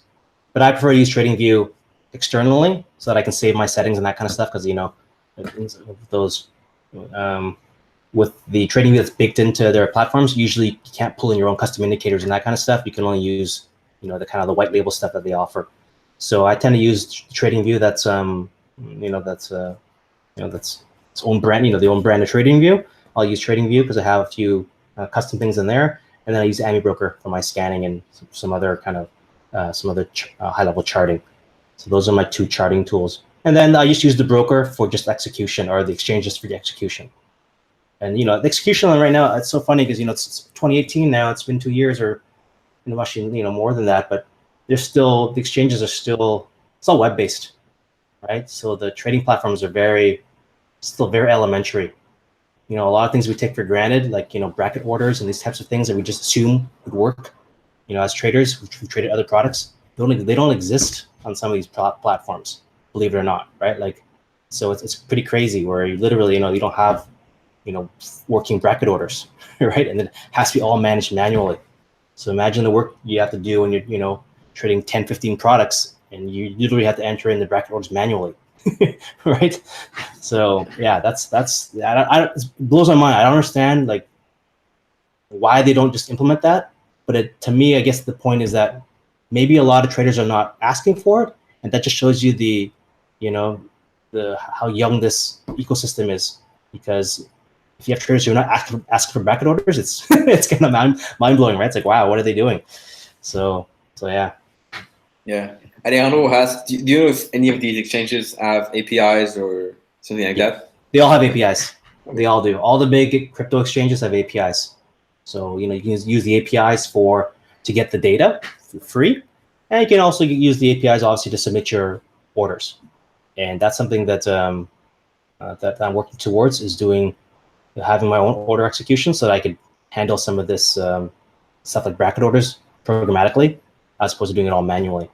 But I prefer to use TradingView externally so that I can save my settings and that kind of stuff, because those with the TradingView that's baked into their platforms, usually you can't pull in your own custom indicators and that kind of stuff. You can only use the kind of the white label stuff that they offer. So I tend to use TradingView that's that's its own brand, the own brand of TradingView. I'll use TradingView because I have a few custom things in there, and then I use AmiBroker for my scanning and some other kind of high-level charting. So those are my two charting tools. And then I just use the broker for just execution, or the exchanges for the execution. And the execution right now, it's so funny because it's 2018 now. It's been 2 years, or actually more than that. But the exchanges are still, it's all web-based, right? So the trading platforms are still very elementary. A lot of things we take for granted, like bracket orders and these types of things that we just assume would work. As traders who traded other products, they don't exist on some of these platforms, believe it or not, right? Like, so it's pretty crazy where you literally you don't have working bracket orders, right? And it has to be all managed manually. So imagine the work you have to do when you're trading 10, 15 products, and you literally have to enter in the bracket orders manually. Right? So yeah, it blows my mind. I don't understand like why they don't just implement that. But to me, I guess the point is that maybe a lot of traders are not asking for it, and that just shows you the how young this ecosystem is, because if you have traders who are not asking for bracket orders, it's it's kind of mind blowing, right? It's like, wow, what are they doing? So yeah. Yeah. Adriano has. Do you know if any of these exchanges have APIs or something like that? They all have APIs. Okay. They all do. All the big crypto exchanges have APIs. So you can use the APIs to get the data for free, and you can also use the APIs obviously to submit your orders. And that's something that that I'm working towards, is having my own order execution so that I could handle some of this stuff like bracket orders programmatically, as opposed to doing it all manually.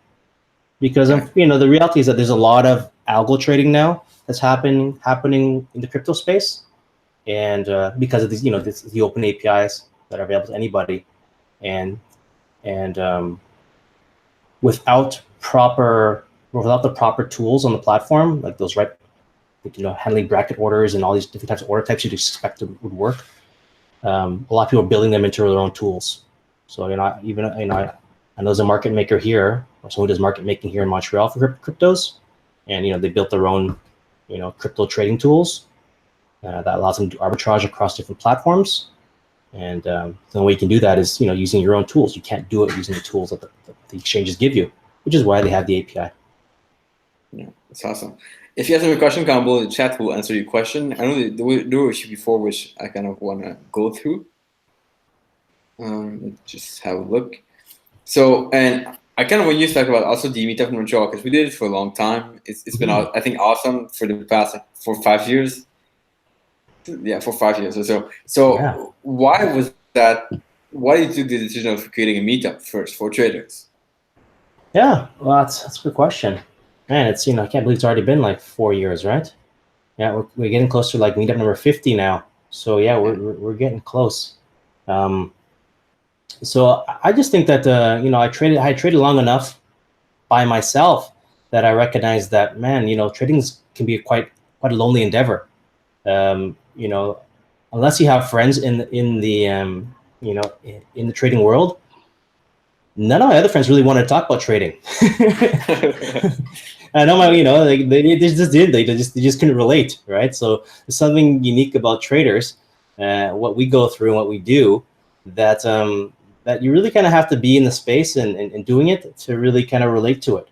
Because the reality is that there's a lot of algo trading now that's happening in the crypto space, and because of these, the open APIs that are available to anybody, and without the proper tools on the platform, like those handling bracket orders and all these different types of order types you'd expect would work. A lot of people are building them into their own tools. So I know there's a market maker here, or someone who does market making here in Montreal for cryptos, and they built their own crypto trading tools that allows them to arbitrage across different platforms. And the only way you can do that is using your own tools. You can't do it using the tools that the exchanges give you, which is why they have the API. Yeah, that's awesome. If you have any question, comment below in the chat. We'll answer your question. I know there were issues before which I kind of want to go through. Let's just have a look. So, and I kind of want you to talk about also the meetup in Montreal, because we did it for a long time. It's been, I think, awesome for the past 4 or 5 years. Yeah, for 5 years or so. So yeah. Why was that? Why did you do the decision of creating a meetup first for traders? Yeah, well, that's a good question. Man, it's I can't believe it's already been like 4 years, right? Yeah, we're getting close to like meetup number 50 now. So yeah, we're getting close. So I just think that I traded long enough by myself that I recognize that, man, trading can be quite a lonely endeavor. Unless you have friends in the trading world, none of my other friends really wanted to talk about trading. I know they just did. They just couldn't relate, right? So there's something unique about traders, what we go through and what we do, that you really kind of have to be in the space and doing it to really kind of relate to it.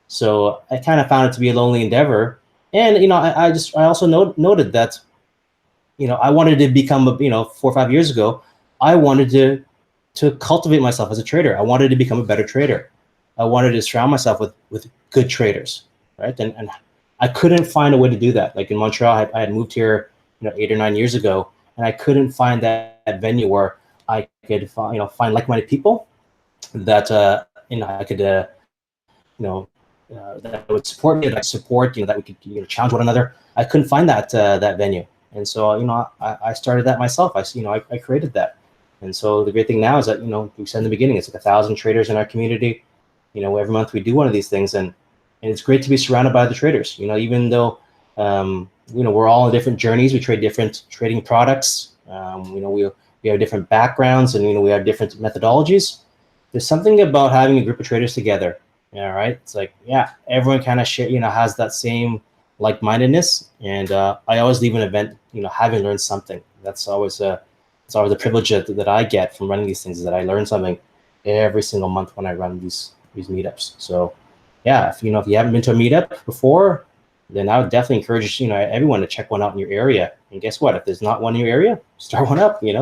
So I kind of found it to be a lonely endeavor, and I also noted that I wanted to become 4 or 5 years ago, I wanted to cultivate myself as a trader. I wanted to become a better trader. I wanted to surround myself with good traders, right? And I couldn't find a way to do that. Like in Montreal, I had moved here 8 or 9 years ago, and I couldn't find that venue where I could find like-minded people that I could that would support me, that I support, that we could challenge one another. I couldn't find that venue, and so I started that myself. I created that, and so the great thing now is that we said in the beginning, it's like 1,000 traders in our community. Every month we do one of these things, and it's great to be surrounded by the traders. Even though we're all on different journeys, we trade different trading products. We have different backgrounds, and we have different methodologies. There's something about having a group of traders together. Yeah, right. It's like, yeah, everyone kind of has that same like-mindedness, and I always leave an event having learned something. That's always a privilege that I get from running these things, is that I learn something every single month when I run these meetups. So yeah, if you haven't been to a meetup before, then I would definitely encourage everyone to check one out in your area. And guess what? If there's not one in your area, start one up. It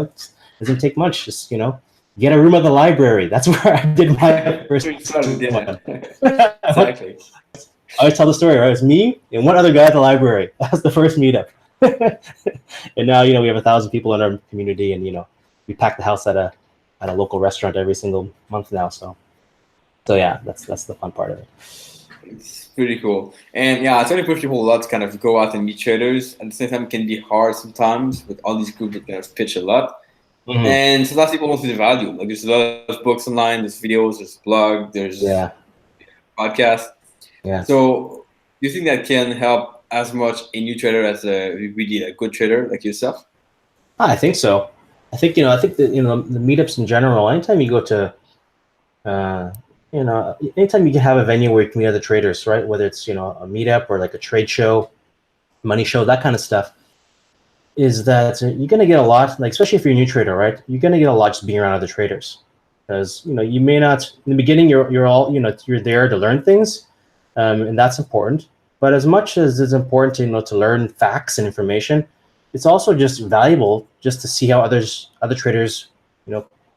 doesn't take much. Just get a room at the library. That's where I did my first one. Exactly. I always tell the story, right? It's me and one other guy at the library. That was the first meetup. And now we have 1,000 people in our community, and we pack the house at a local restaurant every single month now. So yeah, that's the fun part of it. It's pretty cool. And yeah, it's only push people a lot to kind of go out and meet traders. At the same time, it can be hard sometimes with all these groups that kind of pitch a lot. Mm-hmm. And sometimes people don't see the value. Like there's a lot of books online, there's videos, there's blog, there's podcasts. Yeah. So do you think that can help as much a new trader as really a good trader like yourself? I think so. I think that the meetups in general, anytime you go to anytime you can have a venue where you can meet other traders, right? Whether it's a meetup or like a trade show, money show, that kind of stuff, is that you're going to get a lot, like especially if you're a new trader, right? You're going to get a lot just being around other traders, because you may not in the beginning. You're all you're there to learn things, and that's important. But as much as it's important to learn facts and information, it's also just valuable just to see how other traders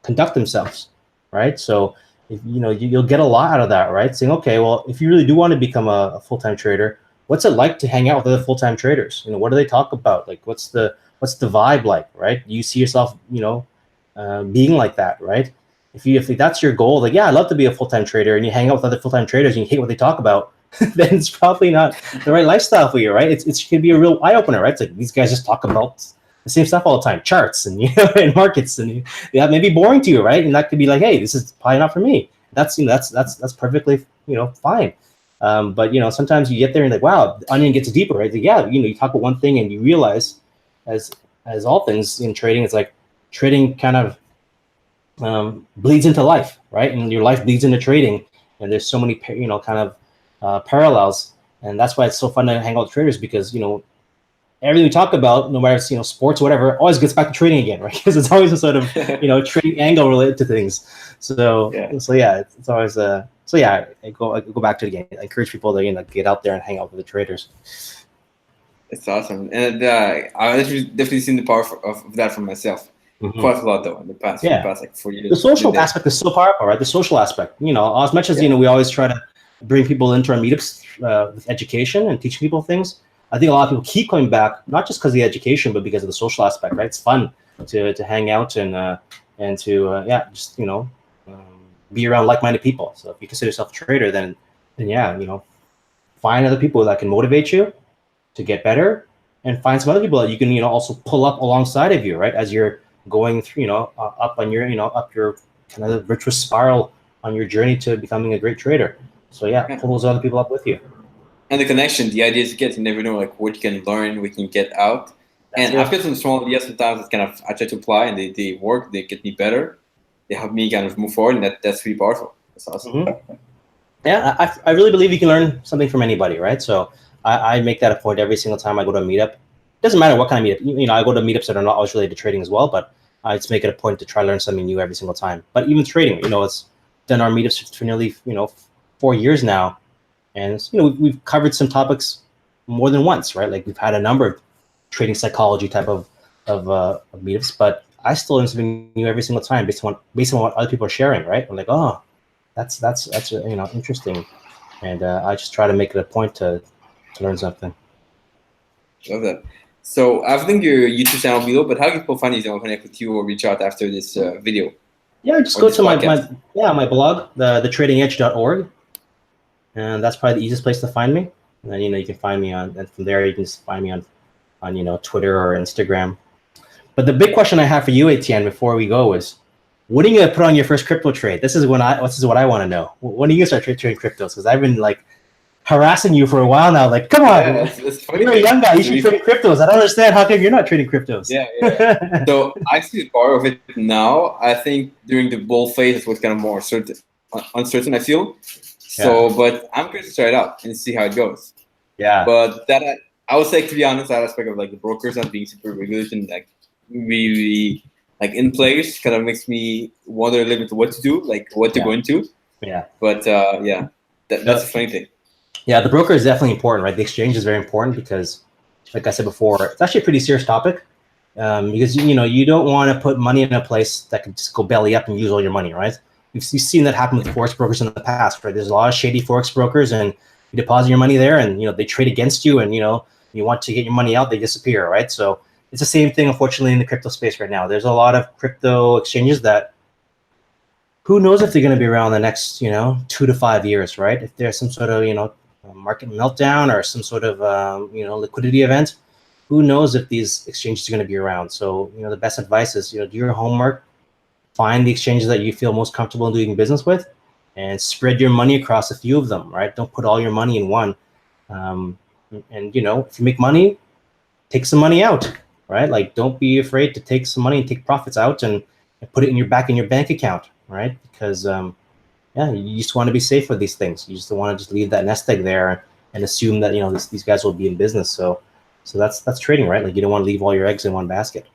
conduct themselves, right? So if, you'll get a lot out of that, right? Saying, okay, well, if you really do want to become a full-time trader, what's it like to hang out with other full-time traders? What do they talk about? Like, what's the vibe like, right? Do you see yourself, being like that, right? If that's your goal, like, yeah, I'd love to be a full-time trader, and you hang out with other full-time traders and you hate what they talk about, then it's probably not the right lifestyle for you, right? It can be a real eye-opener, right? It's like these guys just talk about the same stuff all the time, charts and and markets, and that may be boring to you, right? And that could be like, hey, this is probably not for me. That's that's perfectly fine. But sometimes you get there and like, wow, the onion gets deeper, right? Like, yeah, you talk about one thing and you realize, as all things in trading, it's like trading kind of bleeds into life, right? And your life bleeds into trading, and there's so many kind of parallels, and that's why it's so fun to hang out with traders, because everything we talk about, no matter sports or whatever, always gets back to trading again, right? Because it's always a sort of trading angle related to things. So yeah, it's always so yeah, I go back to it again. I encourage people to get out there and hang out with the traders. It's awesome, and I've definitely seen the power of that for myself. Quite a lot though in the past like 4 years. The social aspect is so powerful, right? The social aspect, as much as we always try to bring people into our meetups with education and teach people things. I think a lot of people keep coming back, not just because of the education, but because of the social aspect, right? It's fun to hang out and to just be around like-minded people. So if you consider yourself a trader, then find other people that can motivate you to get better, and find some other people that you can also pull up alongside of you, right? As you're going through up on your up your kind of virtuous spiral on your journey to becoming a great trader. So pull those other people up with you. And the connection, the idea is you never know like what you can learn, what you can get out. And I've got some small ideas sometimes that kind of I try to apply, and they work, they get me better, they help me kind of move forward, and that's really powerful. That's awesome. Mm-hmm. Yeah, I really believe you can learn something from anybody, right? So I make that a point every single time I go to a meetup. Doesn't matter what kind of meetup. I go to meetups that are not always related to trading as well, but I just make it a point to try to learn something new every single time. But even trading, it's done our meetups for nearly 4 years now. And we've covered some topics more than once, right? Like we've had a number of trading psychology type of meetups, but I still learn something new every single time based on what other people are sharing, right? I'm like, oh, that's interesting, and I just try to make it a point to learn something. Love that. So I think your YouTube channel below, but how can people find you? Connect with you or reach out after this video? Yeah, just go to my blog, thetradingedge.org. And that's probably the easiest place to find me. And then you can find me on, and from there you can just find me on Twitter or Instagram. But the big question I have for you, Etienne, before we go is, when are you gonna put on your first crypto trade? This is what I want to know. When are you gonna start trading cryptos? Because I've been like harassing you for a while now. Like, come on, you're a young guy. You should trade cryptos. I don't understand how come you're not trading cryptos. Yeah. So I see the power of it now. I think during the bull phase it was kind of more uncertain. I feel. So, but I'm going to try it out and see how it goes. Yeah. But that I would say, to be honest, that aspect of like the brokers not being super regulated and like really like in place kind of makes me wonder a little bit what to do, like what to go into. Yeah. But that's a funny thing. Yeah, the broker is definitely important, right? The exchange is very important because, like I said before, it's actually a pretty serious topic. Because you don't want to put money in a place that could just go belly up and use all your money, right? You've seen that happen with Forex brokers in the past, right? There's a lot of shady Forex brokers, and you deposit your money there, and they trade against you, and you want to get your money out, they disappear, right? So it's the same thing, unfortunately, in the crypto space right now. There's a lot of crypto exchanges that, who knows if they're going to be around the next 2 to 5 years, right? If there's some sort of market meltdown or some sort of liquidity event, who knows if these exchanges are going to be around? So the best advice is do your homework. Find the exchanges that you feel most comfortable in doing business with, and spread your money across a few of them, right? Don't put all your money in one. And if you make money, take some money out, right? Like, don't be afraid to take some money and take profits out and put it in your bank account, right? Because you just want to be safe with these things. You just don't want to just leave that nest egg there and assume that these guys will be in business. So So that's trading, right? Like you don't want to leave all your eggs in one basket.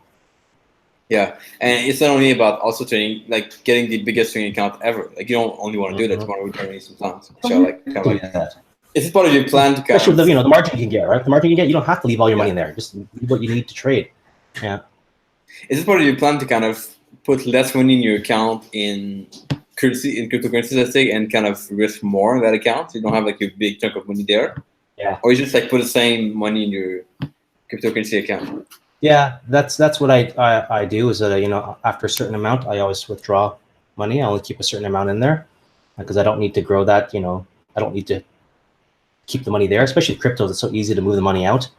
Yeah, and it's not only about also trading, like getting the biggest trading account ever. Like you don't only want to do that; you want to return money sometimes. So like kind of like, is it part of your plan to kind especially of, with the margin you can get, right? The margin you get, you don't have to leave all your money Yeah. in there. Just leave what you need to trade. Yeah. Is it part of your plan to kind of put less money in your account in cryptocurrencies, let's say, and kind of risk more in that account? So you don't have like a big chunk of money there. Yeah. Or you just like put the same money in your cryptocurrency account. Yeah, that's what I do is that after a certain amount I always withdraw money. I only keep a certain amount in there because I don't need to grow that. I don't need to keep the money there, especially cryptos. It's so easy to move the money out.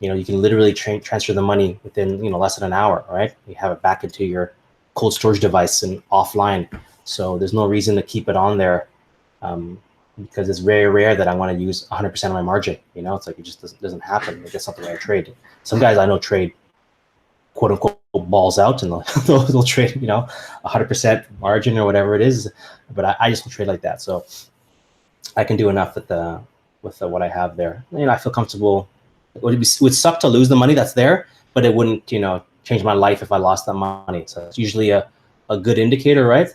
You can literally transfer the money within less than an hour, right? You have it back into your cold storage device and offline. So there's no reason to keep it on there because it's very rare that I want to use 100% of my margin. It's like it just doesn't happen. It's just something I trade. Some guys I know trade quote unquote balls out and they'll trade 100% margin or whatever it is, but I just don't trade like that. So I can do enough with what I have there. I feel comfortable. It would suck to lose the money that's there, but it wouldn't change my life if I lost that money. So it's usually a good indicator, right?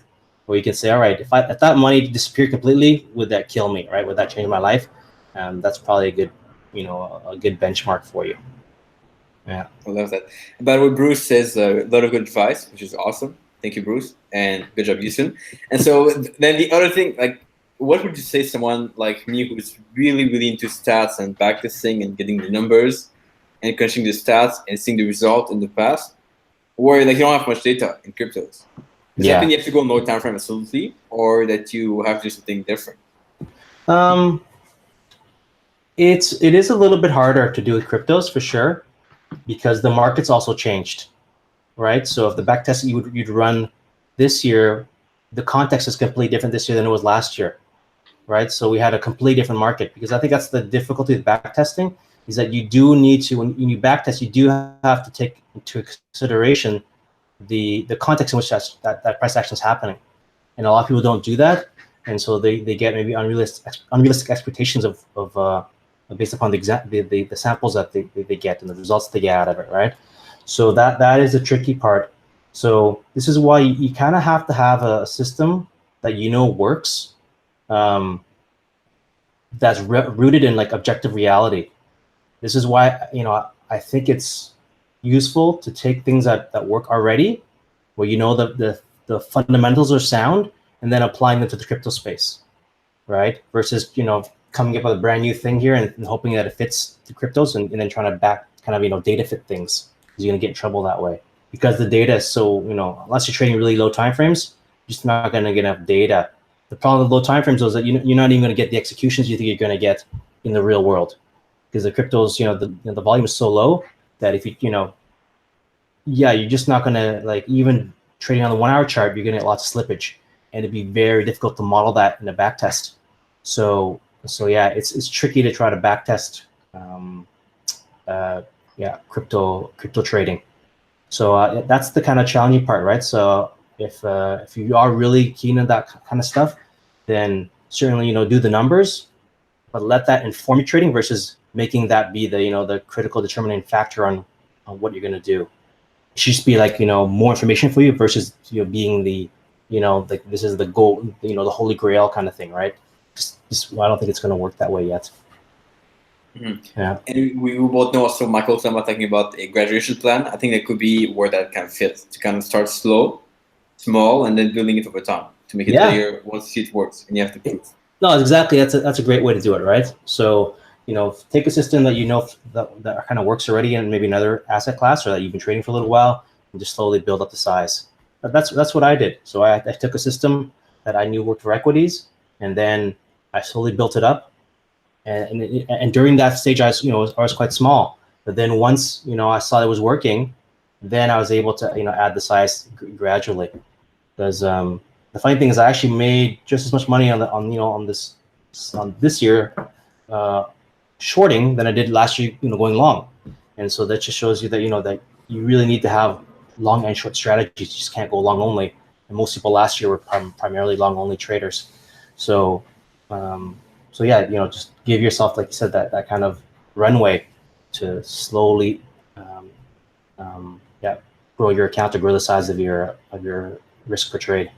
Where you can say, all right, if that money disappeared completely, would that kill me, right? Would that change my life? That's probably a good a good benchmark for you. Yeah. I love that. But what Bruce says, a lot of good advice, which is awesome. Thank you, Bruce, and good job, Houston. And so then the other thing, like, what would you say to someone like me who's really, really into stats and backtesting and getting the numbers and crunching the stats and seeing the result in the past, where like you don't have much data in cryptos? Does that mean you have to go no time frame absolutely, or that you have to do something different? It is a little bit harder to do with cryptos for sure, because the market's also changed, right? So if the backtest you'd run this year, the context is completely different this year than it was last year, right? So we had a completely different market, because I think that's the difficulty with backtesting, is that you do need to, when you backtest, you do have to take into consideration the context in which that price action is happening. And a lot of people don't do that. And so they get maybe unrealistic expectations of based upon the samples that they get and the results they get out of it, right? So that is the tricky part. So this is why you kind of have to have a system that works, that's rooted in like objective reality. This is why I think it's useful to take things that work already, where the fundamentals are sound, and then applying them to the crypto space, right? Versus coming up with a brand new thing here and hoping that it fits the cryptos, and then trying to data fit things, because you're gonna get in trouble that way, because the data is so unless you're trading really low time frames, you're just not gonna get enough data. The problem with low time frames is that you're not even gonna get the executions you think you're gonna get in the real world, because the cryptos the volume is so low that if you're just not gonna, like, even trading on the 1 hour chart, you're gonna get lots of slippage, and it'd be very difficult to model that in a back test. So yeah, it's tricky to try to backtest crypto trading. So that's the kind of challenging part, right? So if you are really keen on that kind of stuff, then certainly do the numbers, but let that inform your trading versus making that be the critical determining factor on what you're going to do. It should just be like more information for you versus being the like this is the goal, the holy grail kind of thing, right? Just I don't think it's going to work that way yet. Mm-hmm. Yeah. And we both know also Michael talking about a graduation plan. I think that could be where that kind of fits, to kind of start small, and then building it over time to make it clear once you see it works, and you have to prove. No, exactly. That's a great way to do it, right? So take a system that that kind of works already in maybe another asset class, or that you've been trading for a little while, and just slowly build up the size. That's what I did. So I took a system that I knew worked for equities, and then I slowly built it up. And during that stage, I was quite small. But then once I saw it was working, then I was able to add the size gradually. Because the funny thing is, I actually made just as much money on this year shorting than I did last year going long. And so that just shows you that that you really need to have long and short strategies. You just can't go long only. And most people last year were primarily long only traders. So yeah, just give yourself, like you said, that kind of runway slowly grow your account to grow the size of your risk per trade.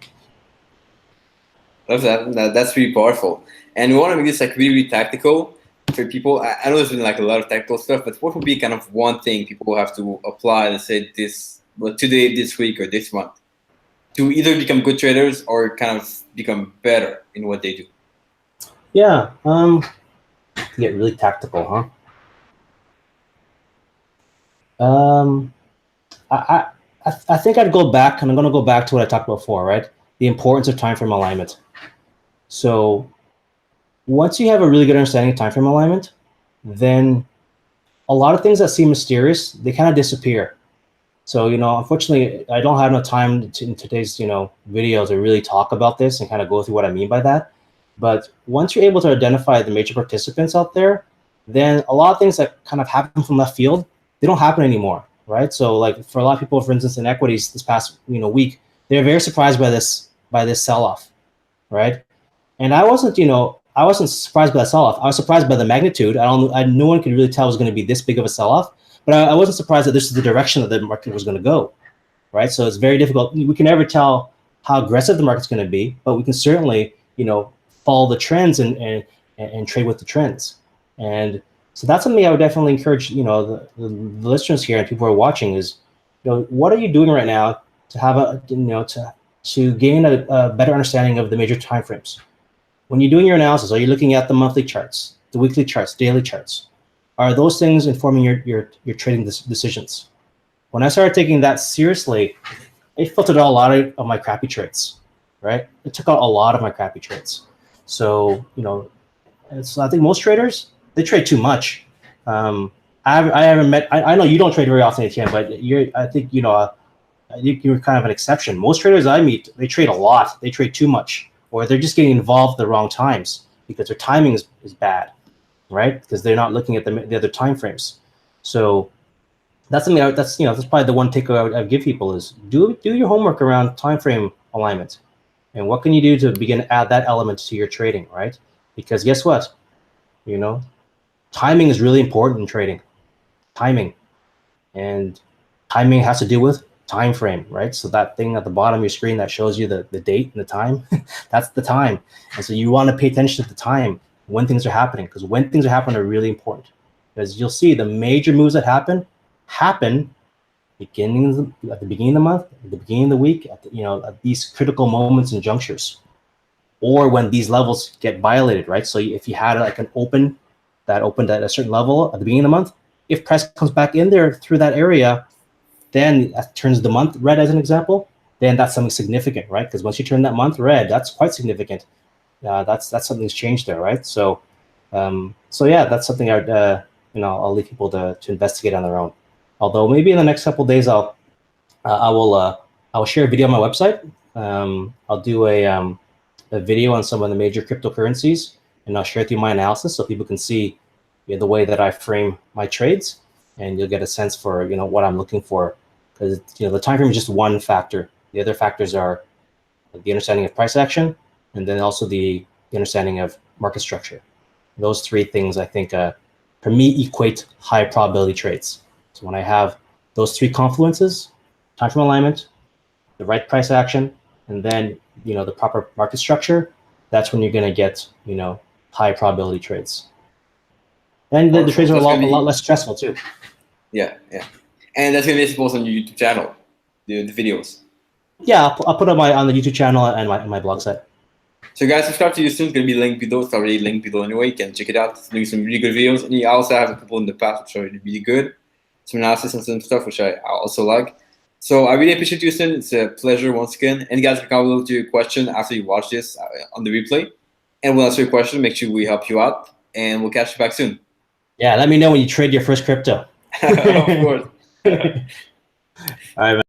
Love that. That's really powerful. And we want to make this like really, really tactical for people. I know there's been like a lot of technical stuff, but what would be kind of one thing people have to apply, let's say today, this week, or this month, to either become good traders or kind of become better in what they do? Yeah, get really tactical, huh? I think I'd go back, and I'm going to go back to what I talked about before, right? The importance of time frame alignment. So once you have a really good understanding of time frame alignment, then a lot of things that seem mysterious, they kind of disappear. So, unfortunately, I don't have enough time in today's, video to really talk about this and kind of go through what I mean by that. But once you're able to identify the major participants out there, then a lot of things that kind of happen from left field, they don't happen anymore, right? So like for a lot of people, for instance, in equities this past, week, they're very surprised by this sell-off, right? And I wasn't surprised by that sell-off. I was surprised by the magnitude. No one could really tell it was going to be this big of a sell-off, but I wasn't surprised that this is the direction that the market was going to go, right? So it's very difficult. We can never tell how aggressive the market's going to be, but we can certainly, follow the trends and trade with the trends. And so that's something I would definitely encourage, the listeners here and people who are watching is, what are you doing right now to have to gain a better understanding of the major timeframes? When you're doing your analysis, are you looking at the monthly charts, the weekly charts, daily charts? Are those things informing your trading decisions? When I started taking that seriously, it filtered out a lot of my crappy trades, right? It took out a lot of my crappy trades. So, I think most traders, they trade too much. I haven't met, I know you don't trade very often, Etienne, but I think you're kind of an exception. Most traders I meet, they trade a lot. They trade too much, or they're just getting involved at the wrong times because their timing is bad, right? Because they're not looking at the other time frames. So that's something that's probably the one takeaway I would give people is do your homework around time frame alignment, and what can you do to begin to add that element to your trading, right? Because guess what, timing is really important in trading. Timing has to do with time frame, right? So that thing at the bottom of your screen that shows you the date and the time, that's the time. And so you want to pay attention to the time when things are happening, because when things are happening are really important. Because you'll see the major moves that happen at the beginning of the month, at the beginning of the week, at these critical moments and junctures, or when these levels get violated, right? So if you had like an open that opened at a certain level at the beginning of the month, if price comes back in there through that area, then that turns the month red as an example, then that's something significant, right? Because once you turn that month red, that's quite significant. That's something's changed there, right? So, yeah, that's something I'll leave people to investigate on their own. Although maybe in the next couple of days, I will share a video on my website. I'll do a video on some of the major cryptocurrencies, and I'll share through my analysis so people can see the way that I frame my trades, and you'll get a sense for what I'm looking for. Because the time frame is just one factor. The other factors are the understanding of price action, and then also the understanding of market structure. Those three things, I think, for me, equate high probability trades. So when I have those three confluences, time frame alignment, the right price action, and then the proper market structure, that's when you're going to get high probability trades. And the trades are a lot less stressful too. Yeah. And that's going to be exposed on your YouTube channel, the videos. Yeah, I'll put it on the YouTube channel and my blog site. So guys, subscribe to Houston. It's going to be linked below. It's already linked below anyway. You can check it out. It's doing some really good videos. And you also have a couple in the past which are really good. Some analysis and some stuff which I also like. So I really appreciate you, Houston. It's a pleasure once again. And guys, can comment below your question after you watch this on the replay. And we'll answer your question. Make sure we help you out. And we'll catch you back soon. Yeah, let me know when you trade your first crypto. Of course. All right, man.